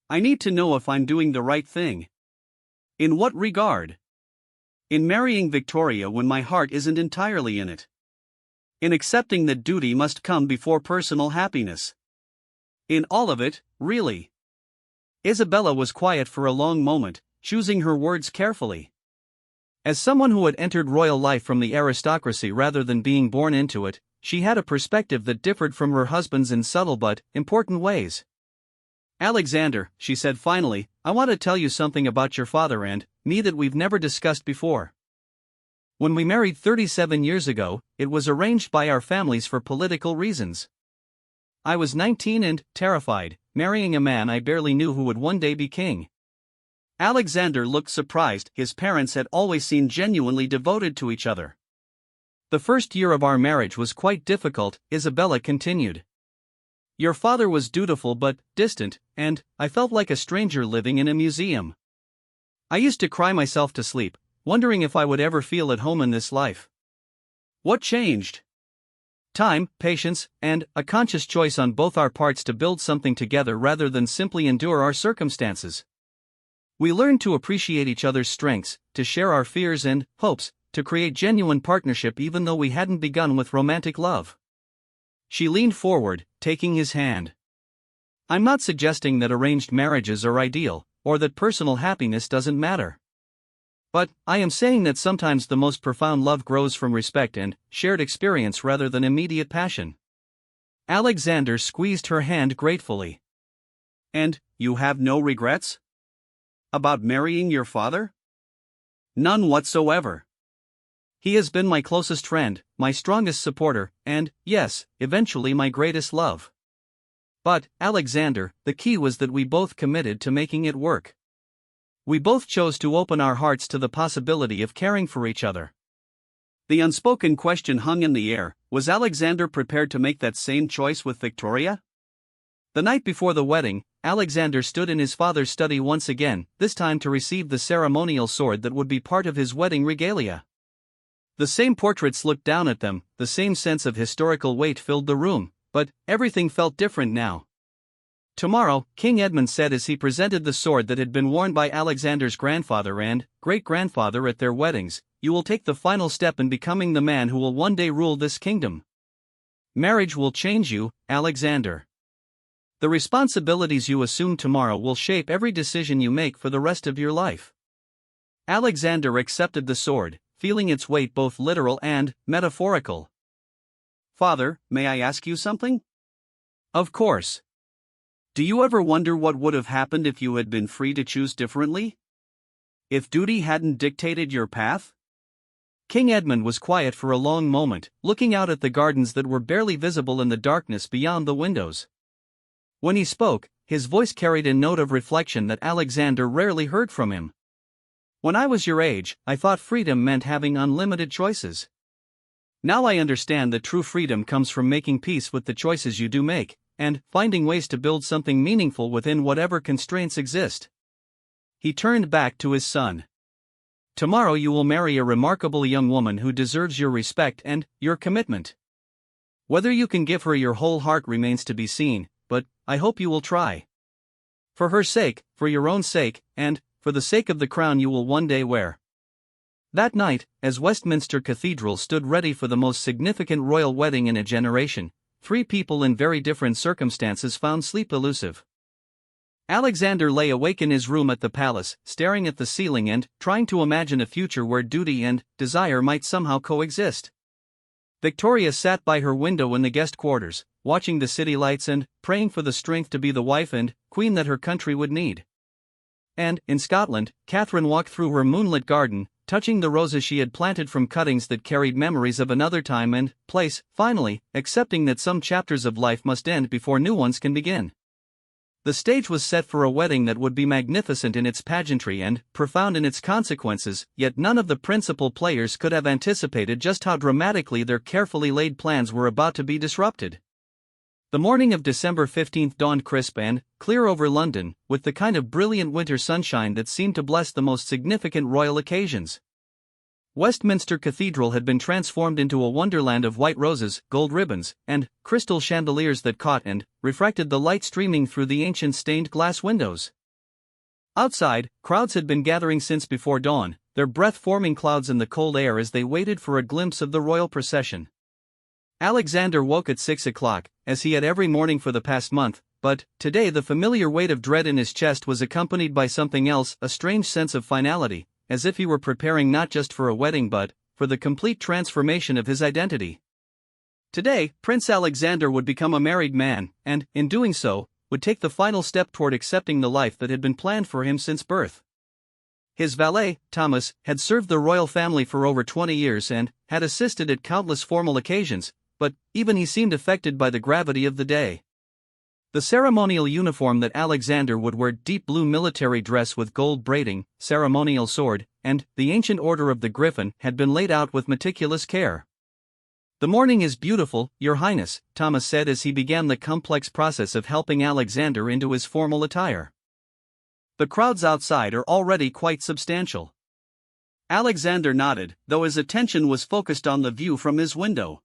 "I need to know if I'm doing the right thing." "In what regard?" "In marrying Victoria when my heart isn't entirely in it. In accepting that duty must come before personal happiness. In all of it, really." Isabella was quiet for a long moment, choosing her words carefully. As someone who had entered royal life from the aristocracy rather than being born into it, she had a perspective that differed from her husband's in subtle but important ways. "Alexander," she said finally, "I want to tell you something about your father and me that we've never discussed before. When we married 37 years ago, it was arranged by our families for political reasons. I was 19 and terrified, marrying a man I barely knew who would one day be king." Alexander looked surprised. His parents had always seemed genuinely devoted to each other. "The first year of our marriage was quite difficult," Isabella continued. "Your father was dutiful but distant, and I felt like a stranger living in a museum. I used to cry myself to sleep, wondering if I would ever feel at home in this life. What changed? Time, patience, and a conscious choice on both our parts to build something together rather than simply endure our circumstances. We learned to appreciate each other's strengths, to share our fears and hopes, to create genuine partnership even though we hadn't begun with romantic love." She leaned forward, taking his hand. "I'm not suggesting that arranged marriages are ideal, or that personal happiness doesn't matter. But I am saying that sometimes the most profound love grows from respect and shared experience rather than immediate passion." Alexander squeezed her hand gratefully. "And you have no regrets? About marrying your father?" "None whatsoever. He has been my closest friend, my strongest supporter, and, yes, eventually my greatest love. But, Alexander, the key was that we both committed to making it work. We both chose to open our hearts to the possibility of caring for each other." The unspoken question hung in the air: was Alexander prepared to make that same choice with Victoria? The night before the wedding, Alexander stood in his father's study once again, this time to receive the ceremonial sword that would be part of his wedding regalia. The same portraits looked down at them, the same sense of historical weight filled the room, but everything felt different now. "Tomorrow," King Edmund said as he presented the sword that had been worn by Alexander's grandfather and great-grandfather at their weddings, "you will take the final step in becoming the man who will one day rule this kingdom. Marriage will change you, Alexander. The responsibilities you assume tomorrow will shape every decision you make for the rest of your life." Alexander accepted the sword, feeling its weight both literal and metaphorical. "Father, may I ask you something?" "Of course. Do you ever wonder what would have happened if you had been free to choose differently? If duty hadn't dictated your path?" King Edmund was quiet for a long moment, looking out at the gardens that were barely visible in the darkness beyond the windows. When he spoke, his voice carried a note of reflection that Alexander rarely heard from him. "When I was your age, I thought freedom meant having unlimited choices. Now I understand that true freedom comes from making peace with the choices you do make, and finding ways to build something meaningful within whatever constraints exist." He turned back to his son. "Tomorrow you will marry a remarkable young woman who deserves your respect and your commitment. Whether you can give her your whole heart remains to be seen, but I hope you will try. For her sake, for your own sake, and for the sake of the crown you will one day wear." That night, as Westminster Cathedral stood ready for the most significant royal wedding in a generation, three people in very different circumstances found sleep elusive. Alexander lay awake in his room at the palace, staring at the ceiling and trying to imagine a future where duty and desire might somehow coexist. Victoria sat by her window in the guest quarters, watching the city lights and praying for the strength to be the wife and queen that her country would need. And, in Scotland, Catherine walked through her moonlit garden, touching the roses she had planted from cuttings that carried memories of another time and place, finally, accepting that some chapters of life must end before new ones can begin. The stage was set for a wedding that would be magnificent in its pageantry and profound in its consequences, yet none of the principal players could have anticipated just how dramatically their carefully laid plans were about to be disrupted. The morning of December 15th dawned crisp and clear over London, with the kind of brilliant winter sunshine that seemed to bless the most significant royal occasions. Westminster Cathedral had been transformed into a wonderland of white roses, gold ribbons, and crystal chandeliers that caught and refracted the light streaming through the ancient stained glass windows. Outside, crowds had been gathering since before dawn, their breath forming clouds in the cold air as they waited for a glimpse of the royal procession. Alexander woke at 6 o'clock, as he had every morning for the past month, but today the familiar weight of dread in his chest was accompanied by something else, a strange sense of finality, as if he were preparing not just for a wedding but for the complete transformation of his identity. Today, Prince Alexander would become a married man, and, in doing so, would take the final step toward accepting the life that had been planned for him since birth. His valet, Thomas, had served the royal family for over 20 years and had assisted at countless formal occasions, but even he seemed affected by the gravity of the day. The ceremonial uniform that Alexander would wear, deep blue military dress with gold braiding, ceremonial sword, and the ancient order of the Griffin, had been laid out with meticulous care. "The morning is beautiful, Your Highness," Thomas said as he began the complex process of helping Alexander into his formal attire. "The crowds outside are already quite substantial." Alexander nodded, though his attention was focused on the view from his window.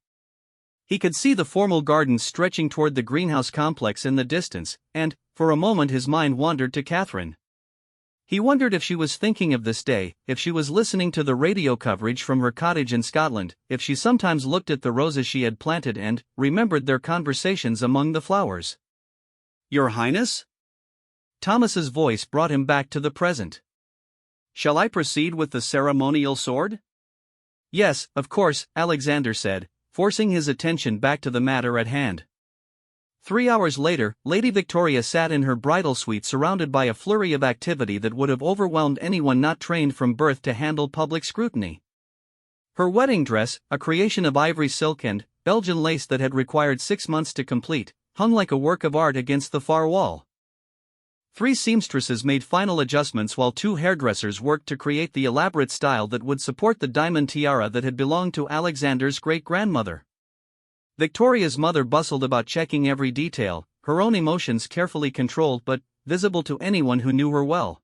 He could see the formal gardens stretching toward the greenhouse complex in the distance, and, for a moment, his mind wandered to Catherine. He wondered if she was thinking of this day, if she was listening to the radio coverage from her cottage in Scotland, if she sometimes looked at the roses she had planted and remembered their conversations among the flowers. "Your Highness?" Thomas's voice brought him back to the present. "Shall I proceed with the ceremonial sword?" "Yes, of course," Alexander said, forcing his attention back to the matter at hand. 3 hours later, Lady Victoria sat in her bridal suite surrounded by a flurry of activity that would have overwhelmed anyone not trained from birth to handle public scrutiny. Her wedding dress, a creation of ivory silk and Belgian lace that had required 6 months to complete, hung like a work of art against the far wall. 3 seamstresses made final adjustments while 2 hairdressers worked to create the elaborate style that would support the diamond tiara that had belonged to Alexander's great-grandmother. Victoria's mother bustled about checking every detail, her own emotions carefully controlled but visible to anyone who knew her well.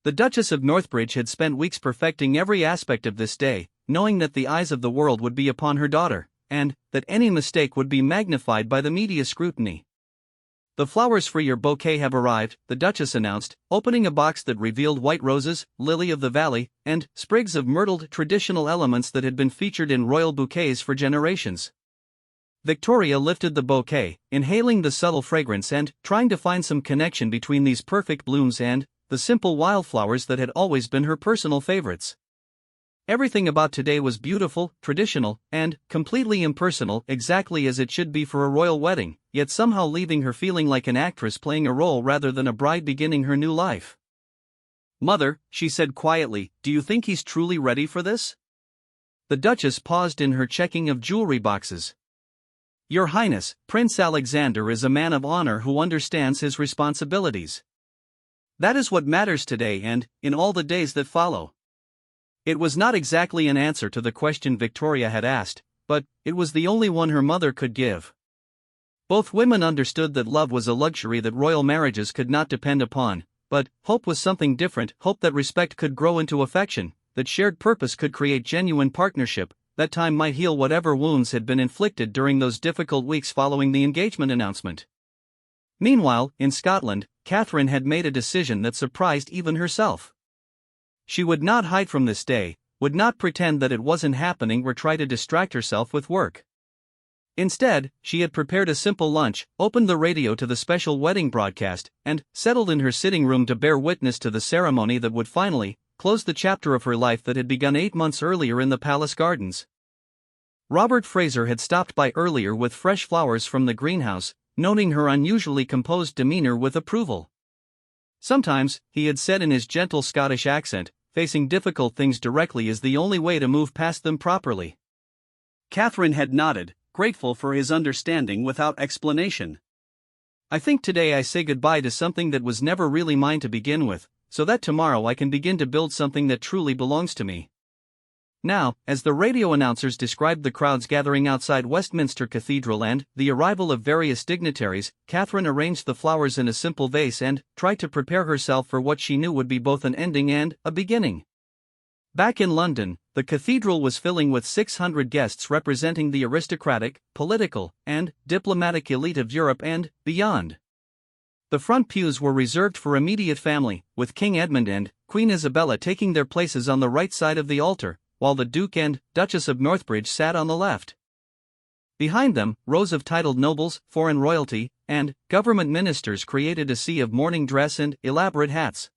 The Duchess of Northbridge had spent weeks perfecting every aspect of this day, knowing that the eyes of the world would be upon her daughter, and that any mistake would be magnified by the media scrutiny. "The flowers for your bouquet have arrived," the Duchess announced, opening a box that revealed white roses, lily of the valley, and sprigs of myrtle, traditional elements that had been featured in royal bouquets for generations. Victoria lifted the bouquet, inhaling the subtle fragrance and trying to find some connection between these perfect blooms and the simple wildflowers that had always been her personal favorites. Everything about today was beautiful, traditional, and completely impersonal, exactly as it should be for a royal wedding, yet somehow leaving her feeling like an actress playing a role rather than a bride beginning her new life. "Mother," she said quietly, "do you think he's truly ready for this?" The Duchess paused in her checking of jewelry boxes. "Your Highness, Prince Alexander is a man of honor who understands his responsibilities. That is what matters today and in all the days that follow." It was not exactly an answer to the question Victoria had asked, but it was the only one her mother could give. Both women understood that love was a luxury that royal marriages could not depend upon, but hope was something different, hope that respect could grow into affection, that shared purpose could create genuine partnership, that time might heal whatever wounds had been inflicted during those difficult weeks following the engagement announcement. Meanwhile, in Scotland, Catherine had made a decision that surprised even herself. She would not hide from this day, would not pretend that it wasn't happening or try to distract herself with work. Instead, she had prepared a simple lunch, opened the radio to the special wedding broadcast, and settled in her sitting room to bear witness to the ceremony that would finally close the chapter of her life that had begun 8 months earlier in the palace gardens. Robert Fraser had stopped by earlier with fresh flowers from the greenhouse, noting her unusually composed demeanor with approval. Sometimes, he had said in his gentle Scottish accent, facing difficult things directly is the only way to move past them properly. Catherine had nodded, grateful for his understanding without explanation. I think today I say goodbye to something that was never really mine to begin with, so that tomorrow I can begin to build something that truly belongs to me. Now, as the radio announcers described the crowds gathering outside Westminster Cathedral and the arrival of various dignitaries, Catherine arranged the flowers in a simple vase and tried to prepare herself for what she knew would be both an ending and a beginning. Back in London, the cathedral was filling with 600 guests representing the aristocratic, political, and diplomatic elite of Europe and beyond. The front pews were reserved for immediate family, with King Edmund and Queen Isabella taking their places on the right side of the altar, while the Duke and Duchess of Northbridge sat on the left. Behind them, rows of titled nobles, foreign royalty, and government ministers created a sea of mourning dress and elaborate hats.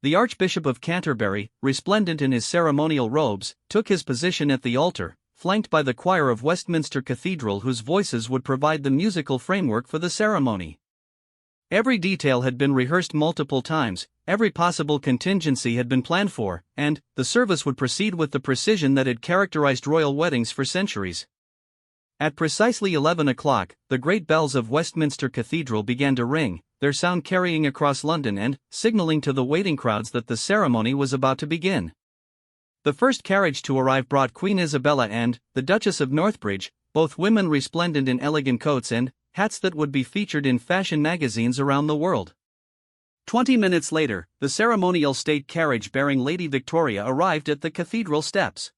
The Archbishop of Canterbury, resplendent in his ceremonial robes, took his position at the altar, flanked by the choir of Westminster Cathedral whose voices would provide the musical framework for the ceremony. Every detail had been rehearsed multiple times, every possible contingency had been planned for, and the service would proceed with the precision that had characterized royal weddings for centuries. At precisely 11 o'clock, the great bells of Westminster Cathedral began to ring, their sound carrying across London and signaling to the waiting crowds that the ceremony was about to begin. The first carriage to arrive brought Queen Isabella and the Duchess of Northbridge, both women resplendent in elegant coats and hats that would be featured in fashion magazines around the world. 20 minutes later, the ceremonial state carriage bearing Lady Victoria arrived at the cathedral steps.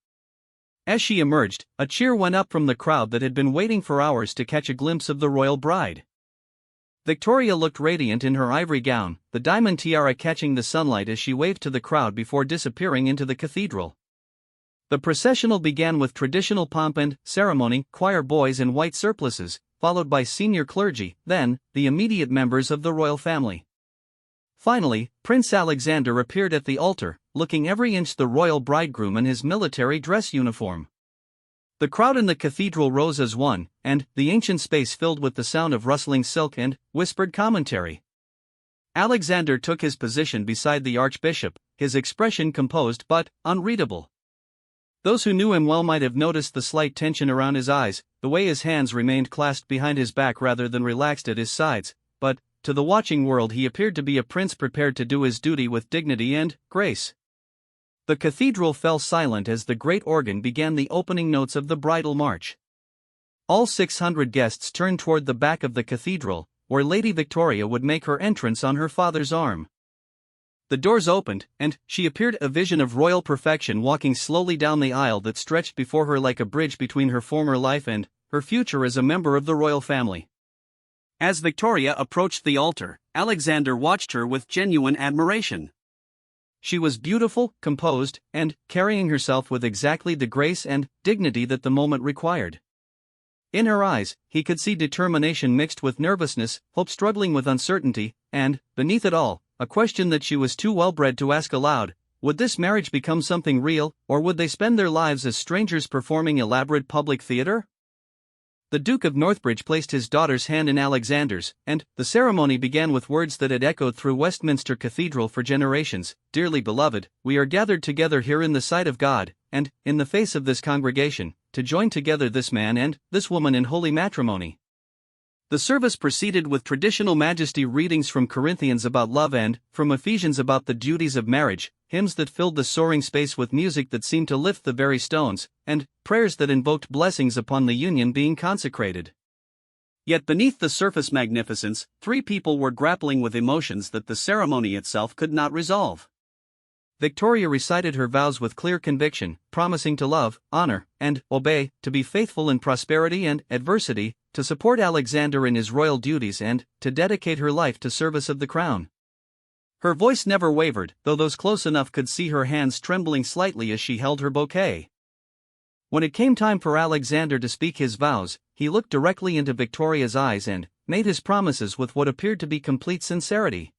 As she emerged, a cheer went up from the crowd that had been waiting for hours to catch a glimpse of the royal bride. Victoria looked radiant in her ivory gown, the diamond tiara catching the sunlight as she waved to the crowd before disappearing into the cathedral. The processional began with traditional pomp and ceremony, choir boys in white surplices, followed by senior clergy, then the immediate members of the royal family. Finally, Prince Alexander appeared at the altar, looking every inch the royal bridegroom in his military dress uniform. The crowd in the cathedral rose as one, and the ancient space filled with the sound of rustling silk and whispered commentary. Alexander took his position beside the archbishop, his expression composed but unreadable. Those who knew him well might have noticed the slight tension around his eyes, the way his hands remained clasped behind his back rather than relaxed at his sides, but, to the watching world he appeared to be a prince prepared to do his duty with dignity and grace. The cathedral fell silent as the great organ began the opening notes of the bridal march. All 600 guests turned toward the back of the cathedral, where Lady Victoria would make her entrance on her father's arm. The doors opened, and she appeared a vision of royal perfection walking slowly down the aisle that stretched before her like a bridge between her former life and her future as a member of the royal family. As Victoria approached the altar, Alexander watched her with genuine admiration. She was beautiful, composed, and carrying herself with exactly the grace and dignity that the moment required. In her eyes, he could see determination mixed with nervousness, hope struggling with uncertainty, and, beneath it all, a question that she was too well-bred to ask aloud: would this marriage become something real, or would they spend their lives as strangers performing elaborate public theater? The Duke of Northbridge placed his daughter's hand in Alexander's, and the ceremony began with words that had echoed through Westminster Cathedral for generations: "Dearly beloved, we are gathered together here in the sight of God, and, in the face of this congregation, to join together this man and this woman in holy matrimony." The service proceeded with traditional majesty readings from Corinthians about love and, from Ephesians about the duties of marriage, hymns that filled the soaring space with music that seemed to lift the very stones, and prayers that invoked blessings upon the union being consecrated. Yet beneath the surface magnificence, three people were grappling with emotions that the ceremony itself could not resolve. Victoria recited her vows with clear conviction, promising to love, honor, and obey, to be faithful in prosperity and adversity, to support Alexander in his royal duties and to dedicate her life to service of the crown. Her voice never wavered, though those close enough could see her hands trembling slightly as she held her bouquet. When it came time for Alexander to speak his vows, he looked directly into Victoria's eyes and made his promises with what appeared to be complete sincerity.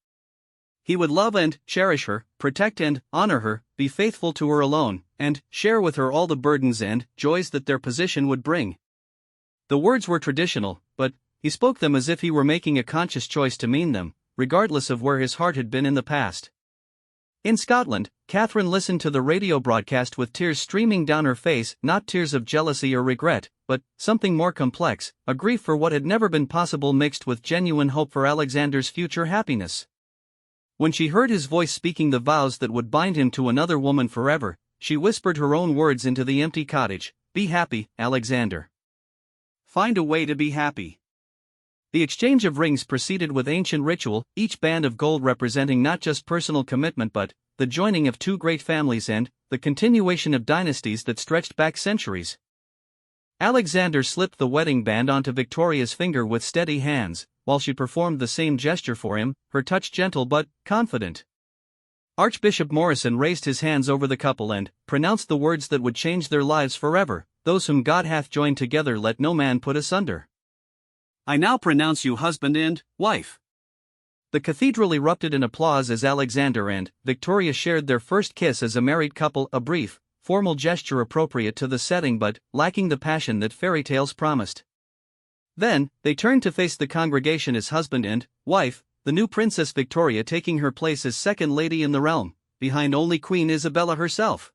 He would love and cherish her, protect and honor her, be faithful to her alone, and share with her all the burdens and joys that their position would bring. The words were traditional, but he spoke them as if he were making a conscious choice to mean them, regardless of where his heart had been in the past. In Scotland, Catherine listened to the radio broadcast with tears streaming down her face, not tears of jealousy or regret, but something more complex, a grief for what had never been possible mixed with genuine hope for Alexander's future happiness. When she heard his voice speaking the vows that would bind him to another woman forever, she whispered her own words into the empty cottage, "Be happy, Alexander. Find a way to be happy." The exchange of rings proceeded with ancient ritual, each band of gold representing not just personal commitment but the joining of two great families and the continuation of dynasties that stretched back centuries. Alexander slipped the wedding band onto Victoria's finger with steady hands, while she performed the same gesture for him, her touch gentle but confident. Archbishop Morrison raised his hands over the couple and pronounced the words that would change their lives forever, "Those whom God hath joined together let no man put asunder. I now pronounce you husband and wife." The cathedral erupted in applause as Alexander and Victoria shared their first kiss as a married couple, a brief, formal gesture appropriate to the setting but lacking the passion that fairy tales promised. Then, they turned to face the congregation as husband and wife, the new Princess Victoria taking her place as second lady in the realm, behind only Queen Isabella herself.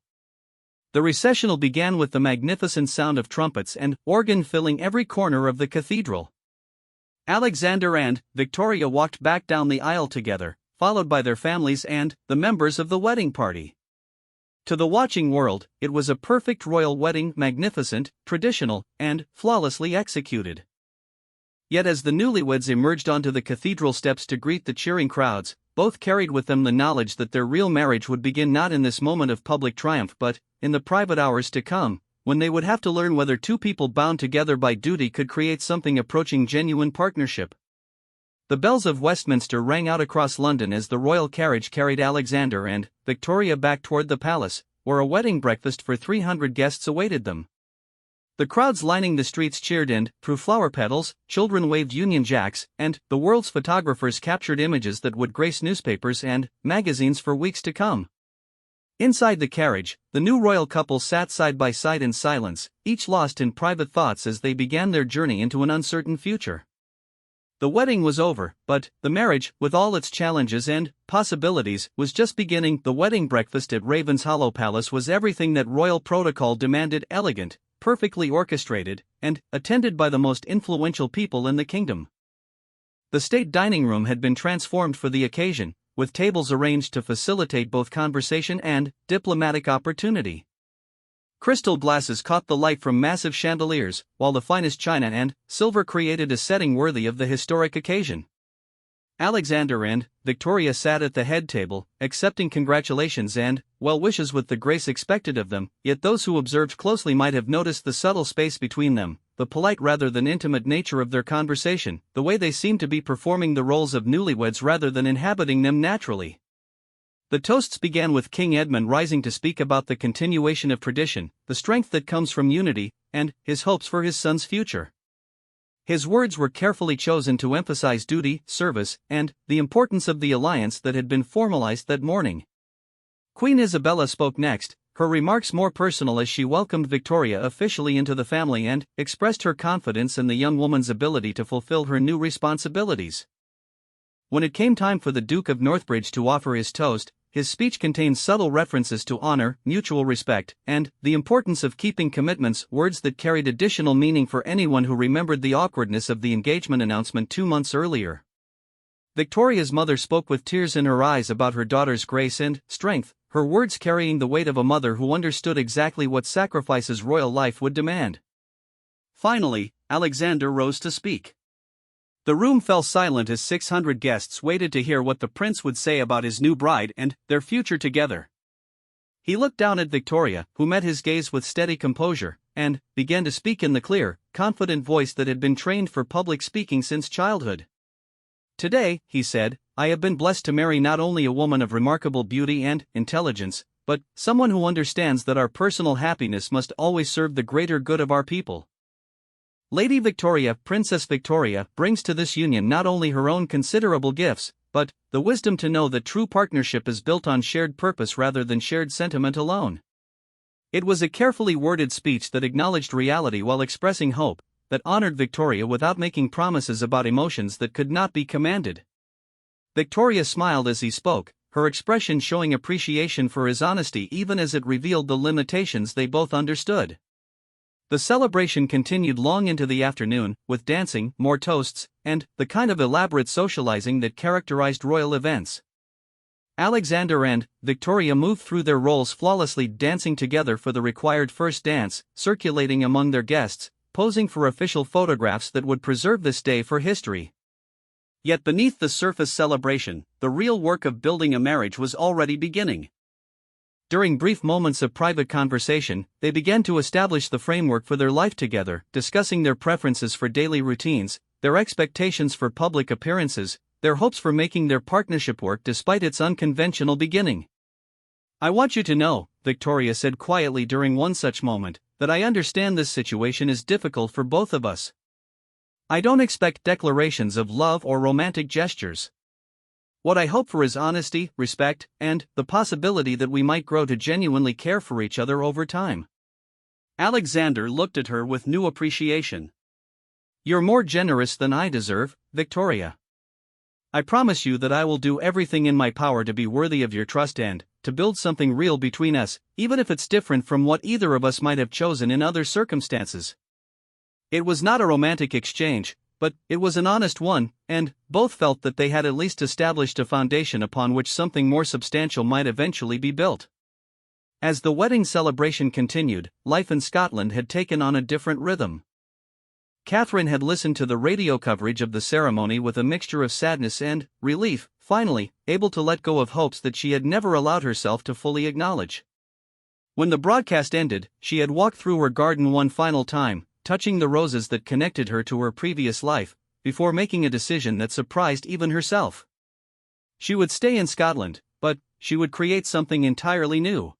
The recessional began with the magnificent sound of trumpets and organ filling every corner of the cathedral. Alexander and Victoria walked back down the aisle together, followed by their families and the members of the wedding party. To the watching world, it was a perfect royal wedding, magnificent, traditional, and flawlessly executed. Yet as the newlyweds emerged onto the cathedral steps to greet the cheering crowds, both carried with them the knowledge that their real marriage would begin not in this moment of public triumph but in the private hours to come, when they would have to learn whether two people bound together by duty could create something approaching genuine partnership. The bells of Westminster rang out across London as the royal carriage carried Alexander and Victoria back toward the palace, where a wedding breakfast for 300 guests awaited them. The crowds lining the streets cheered and, through flower petals, children waved Union Jacks, and the world's photographers captured images that would grace newspapers and magazines for weeks to come. Inside the carriage, the new royal couple sat side by side in silence, each lost in private thoughts as they began their journey into an uncertain future. The wedding was over, but the marriage, with all its challenges and possibilities, was just beginning. The wedding breakfast at Ravenshollow Palace was everything that royal protocol demanded: elegant, perfectly orchestrated, and attended by the most influential people in the kingdom. The state dining room had been transformed for the occasion, with tables arranged to facilitate both conversation and diplomatic opportunity. Crystal glasses caught the light from massive chandeliers, while the finest china and silver created a setting worthy of the historic occasion. Alexander and Victoria sat at the head table, accepting congratulations and well wishes with the grace expected of them, yet those who observed closely might have noticed the subtle space between them, the polite rather than intimate nature of their conversation, the way they seemed to be performing the roles of newlyweds rather than inhabiting them naturally. The toasts began with King Edmund rising to speak about the continuation of tradition, the strength that comes from unity, and his hopes for his son's future. His words were carefully chosen to emphasize duty, service, and the importance of the alliance that had been formalized that morning. Queen Isabella spoke next, her remarks more personal as she welcomed Victoria officially into the family and expressed her confidence in the young woman's ability to fulfill her new responsibilities. When it came time for the Duke of Northbridge to offer his toast, his speech contained subtle references to honor, mutual respect, and the importance of keeping commitments, words that carried additional meaning for anyone who remembered the awkwardness of the engagement announcement 2 months earlier. Victoria's mother spoke with tears in her eyes about her daughter's grace and strength, her words carrying the weight of a mother who understood exactly what sacrifices royal life would demand. Finally, Alexander rose to speak. The room fell silent as 600 guests waited to hear what the prince would say about his new bride and their future together. He looked down at Victoria, who met his gaze with steady composure, and began to speak in the clear, confident voice that had been trained for public speaking since childhood. "Today," he said, "I have been blessed to marry not only a woman of remarkable beauty and intelligence, but someone who understands that our personal happiness must always serve the greater good of our people. Lady Victoria, Princess Victoria, brings to this union not only her own considerable gifts, but the wisdom to know that true partnership is built on shared purpose rather than shared sentiment alone." It was a carefully worded speech that acknowledged reality while expressing hope, that honored Victoria without making promises about emotions that could not be commanded. Victoria smiled as he spoke, her expression showing appreciation for his honesty even as it revealed the limitations they both understood. The celebration continued long into the afternoon, with dancing, more toasts, and the kind of elaborate socializing that characterized royal events. Alexander and Victoria moved through their roles flawlessly, dancing together for the required first dance, circulating among their guests, posing for official photographs that would preserve this day for history. Yet beneath the surface celebration, the real work of building a marriage was already beginning. During brief moments of private conversation, they began to establish the framework for their life together, discussing their preferences for daily routines, their expectations for public appearances, their hopes for making their partnership work despite its unconventional beginning. "I want you to know," Victoria said quietly during one such moment, "that I understand this situation is difficult for both of us. I don't expect declarations of love or romantic gestures. What I hope for is honesty, respect, and the possibility that we might grow to genuinely care for each other over time." Alexander looked at her with new appreciation. "You're more generous than I deserve, Victoria. I promise you that I will do everything in my power to be worthy of your trust and to build something real between us, even if it's different from what either of us might have chosen in other circumstances." It was not a romantic exchange, but it was an honest one, and both felt that they had at least established a foundation upon which something more substantial might eventually be built. As the wedding celebration continued, life in Scotland had taken on a different rhythm. Catherine had listened to the radio coverage of the ceremony with a mixture of sadness and relief, finally able to let go of hopes that she had never allowed herself to fully acknowledge. When the broadcast ended, she had walked through her garden one final time, touching the roses that connected her to her previous life, before making a decision that surprised even herself. She would stay in Scotland, but she would create something entirely new.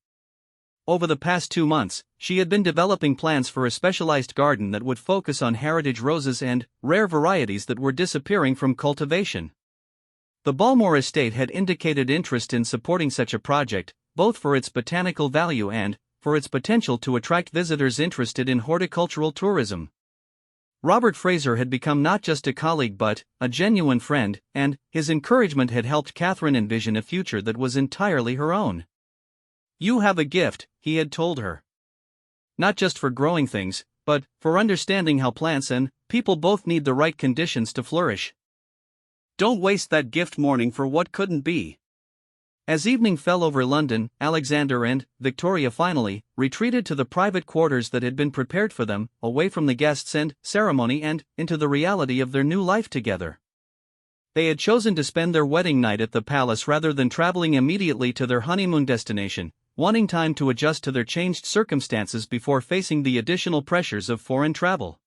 Over the past 2 months, she had been developing plans for a specialized garden that would focus on heritage roses and rare varieties that were disappearing from cultivation. The Balmore estate had indicated interest in supporting such a project, both for its botanical value and for its potential to attract visitors interested in horticultural tourism. Robert Fraser had become not just a colleague but a genuine friend, and his encouragement had helped Catherine envision a future that was entirely her own. "You have a gift," he had told her. "Not just for growing things, but for understanding how plants and people both need the right conditions to flourish. Don't waste that gift mourning for what couldn't be." As evening fell over London, Alexander and Victoria finally retreated to the private quarters that had been prepared for them, away from the guests and ceremony and into the reality of their new life together. They had chosen to spend their wedding night at the palace rather than traveling immediately to their honeymoon destination, wanting time to adjust to their changed circumstances before facing the additional pressures of foreign travel.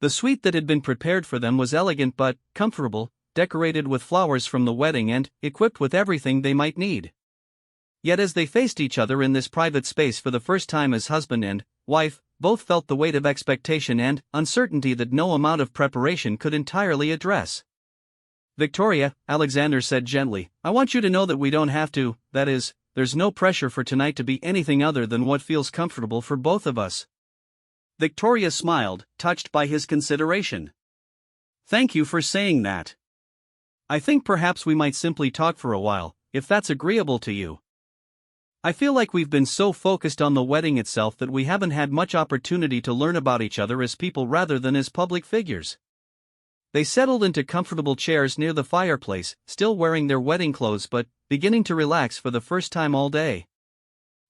The suite that had been prepared for them was elegant but comfortable, decorated with flowers from the wedding and equipped with everything they might need. Yet as they faced each other in this private space for the first time as husband and wife, both felt the weight of expectation and uncertainty that no amount of preparation could entirely address. "Victoria," Alexander said gently, "I want you to know that we don't have to, that is, there's no pressure for tonight to be anything other than what feels comfortable for both of us." Victoria smiled, touched by his consideration. "Thank you for saying that. I think perhaps we might simply talk for a while, if that's agreeable to you. I feel like we've been so focused on the wedding itself that we haven't had much opportunity to learn about each other as people rather than as public figures." They settled into comfortable chairs near the fireplace, still wearing their wedding clothes but beginning to relax for the first time all day.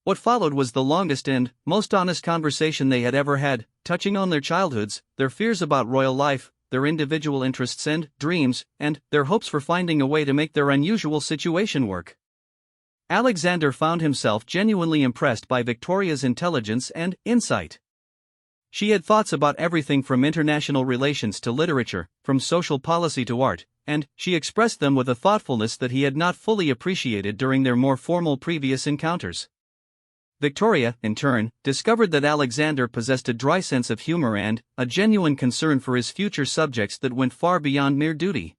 What followed was the longest and most honest conversation they had ever had, touching on their childhoods, their fears about royal life, their individual interests and dreams, and their hopes for finding a way to make their unusual situation work. Alexander found himself genuinely impressed by Victoria's intelligence and insight. She had thoughts about everything from international relations to literature, from social policy to art, and she expressed them with a thoughtfulness that he had not fully appreciated during their more formal previous encounters. Victoria, in turn, discovered that Alexander possessed a dry sense of humor and a genuine concern for his future subjects that went far beyond mere duty.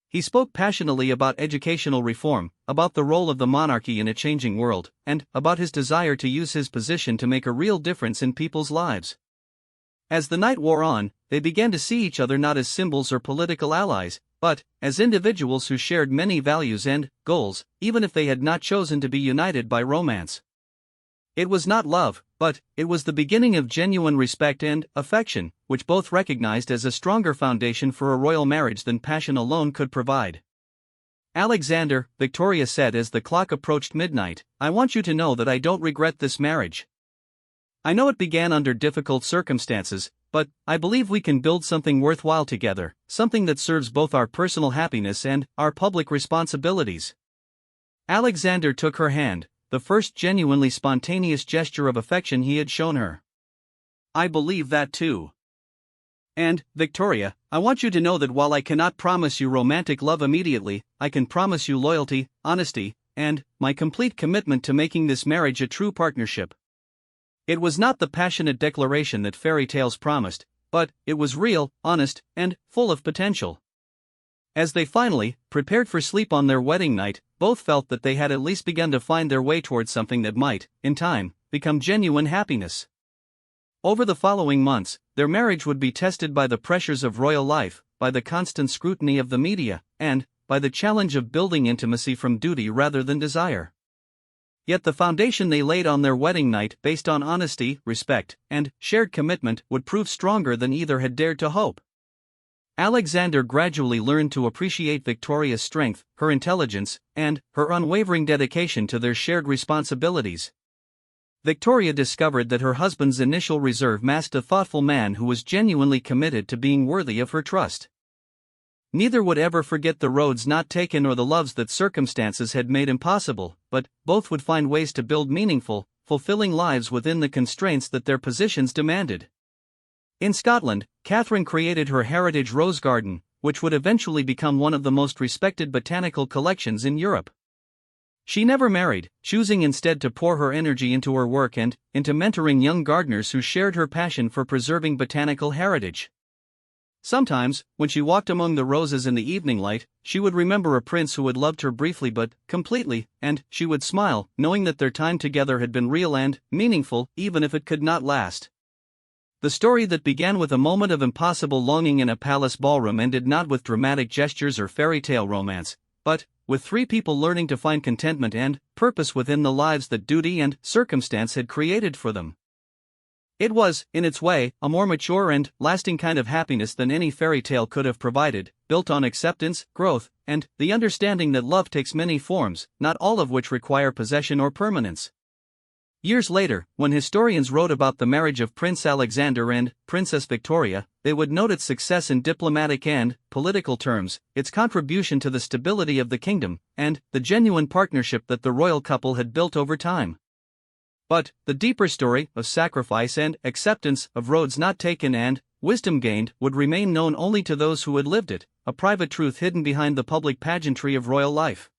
He spoke passionately about educational reform, about the role of the monarchy in a changing world, and about his desire to use his position to make a real difference in people's lives. As the night wore on, they began to see each other not as symbols or political allies, but as individuals who shared many values and goals, even if they had not chosen to be united by romance. It was not love, but it was the beginning of genuine respect and affection, which both recognized as a stronger foundation for a royal marriage than passion alone could provide. "Alexander," Victoria said as the clock approached midnight, "I want you to know that I don't regret this marriage. I know it began under difficult circumstances, but I believe we can build something worthwhile together, something that serves both our personal happiness and our public responsibilities." Alexander took her hand, the first genuinely spontaneous gesture of affection he had shown her. "I believe that too. And, Victoria, I want you to know that while I cannot promise you romantic love immediately, I can promise you loyalty, honesty, and my complete commitment to making this marriage a true partnership." It was not the passionate declaration that fairy tales promised, but it was real, honest, and full of potential. As they finally prepared for sleep on their wedding night, both felt that they had at least begun to find their way towards something that might, in time, become genuine happiness. Over the following months, their marriage would be tested by the pressures of royal life, by the constant scrutiny of the media, and by the challenge of building intimacy from duty rather than desire. Yet the foundation they laid on their wedding night, based on honesty, respect, and shared commitment, would prove stronger than either had dared to hope. Alexander gradually learned to appreciate Victoria's strength, her intelligence, and her unwavering dedication to their shared responsibilities. Victoria discovered that her husband's initial reserve masked a thoughtful man who was genuinely committed to being worthy of her trust. Neither would ever forget the roads not taken or the loves that circumstances had made impossible, but both would find ways to build meaningful, fulfilling lives within the constraints that their positions demanded. In Scotland, Catherine created her heritage rose garden, which would eventually become one of the most respected botanical collections in Europe. She never married, choosing instead to pour her energy into her work and into mentoring young gardeners who shared her passion for preserving botanical heritage. Sometimes, when she walked among the roses in the evening light, she would remember a prince who had loved her briefly but completely, and she would smile, knowing that their time together had been real and meaningful, even if it could not last. The story that began with a moment of impossible longing in a palace ballroom ended not with dramatic gestures or fairy tale romance, but with three people learning to find contentment and purpose within the lives that duty and circumstance had created for them. It was, in its way, a more mature and lasting kind of happiness than any fairy tale could have provided, built on acceptance, growth, and the understanding that love takes many forms, not all of which require possession or permanence. Years later, when historians wrote about the marriage of Prince Alexander and Princess Victoria, they would note its success in diplomatic and political terms, its contribution to the stability of the kingdom, and the genuine partnership that the royal couple had built over time. But the deeper story of sacrifice and acceptance, of roads not taken and wisdom gained, would remain known only to those who had lived it, a private truth hidden behind the public pageantry of royal life.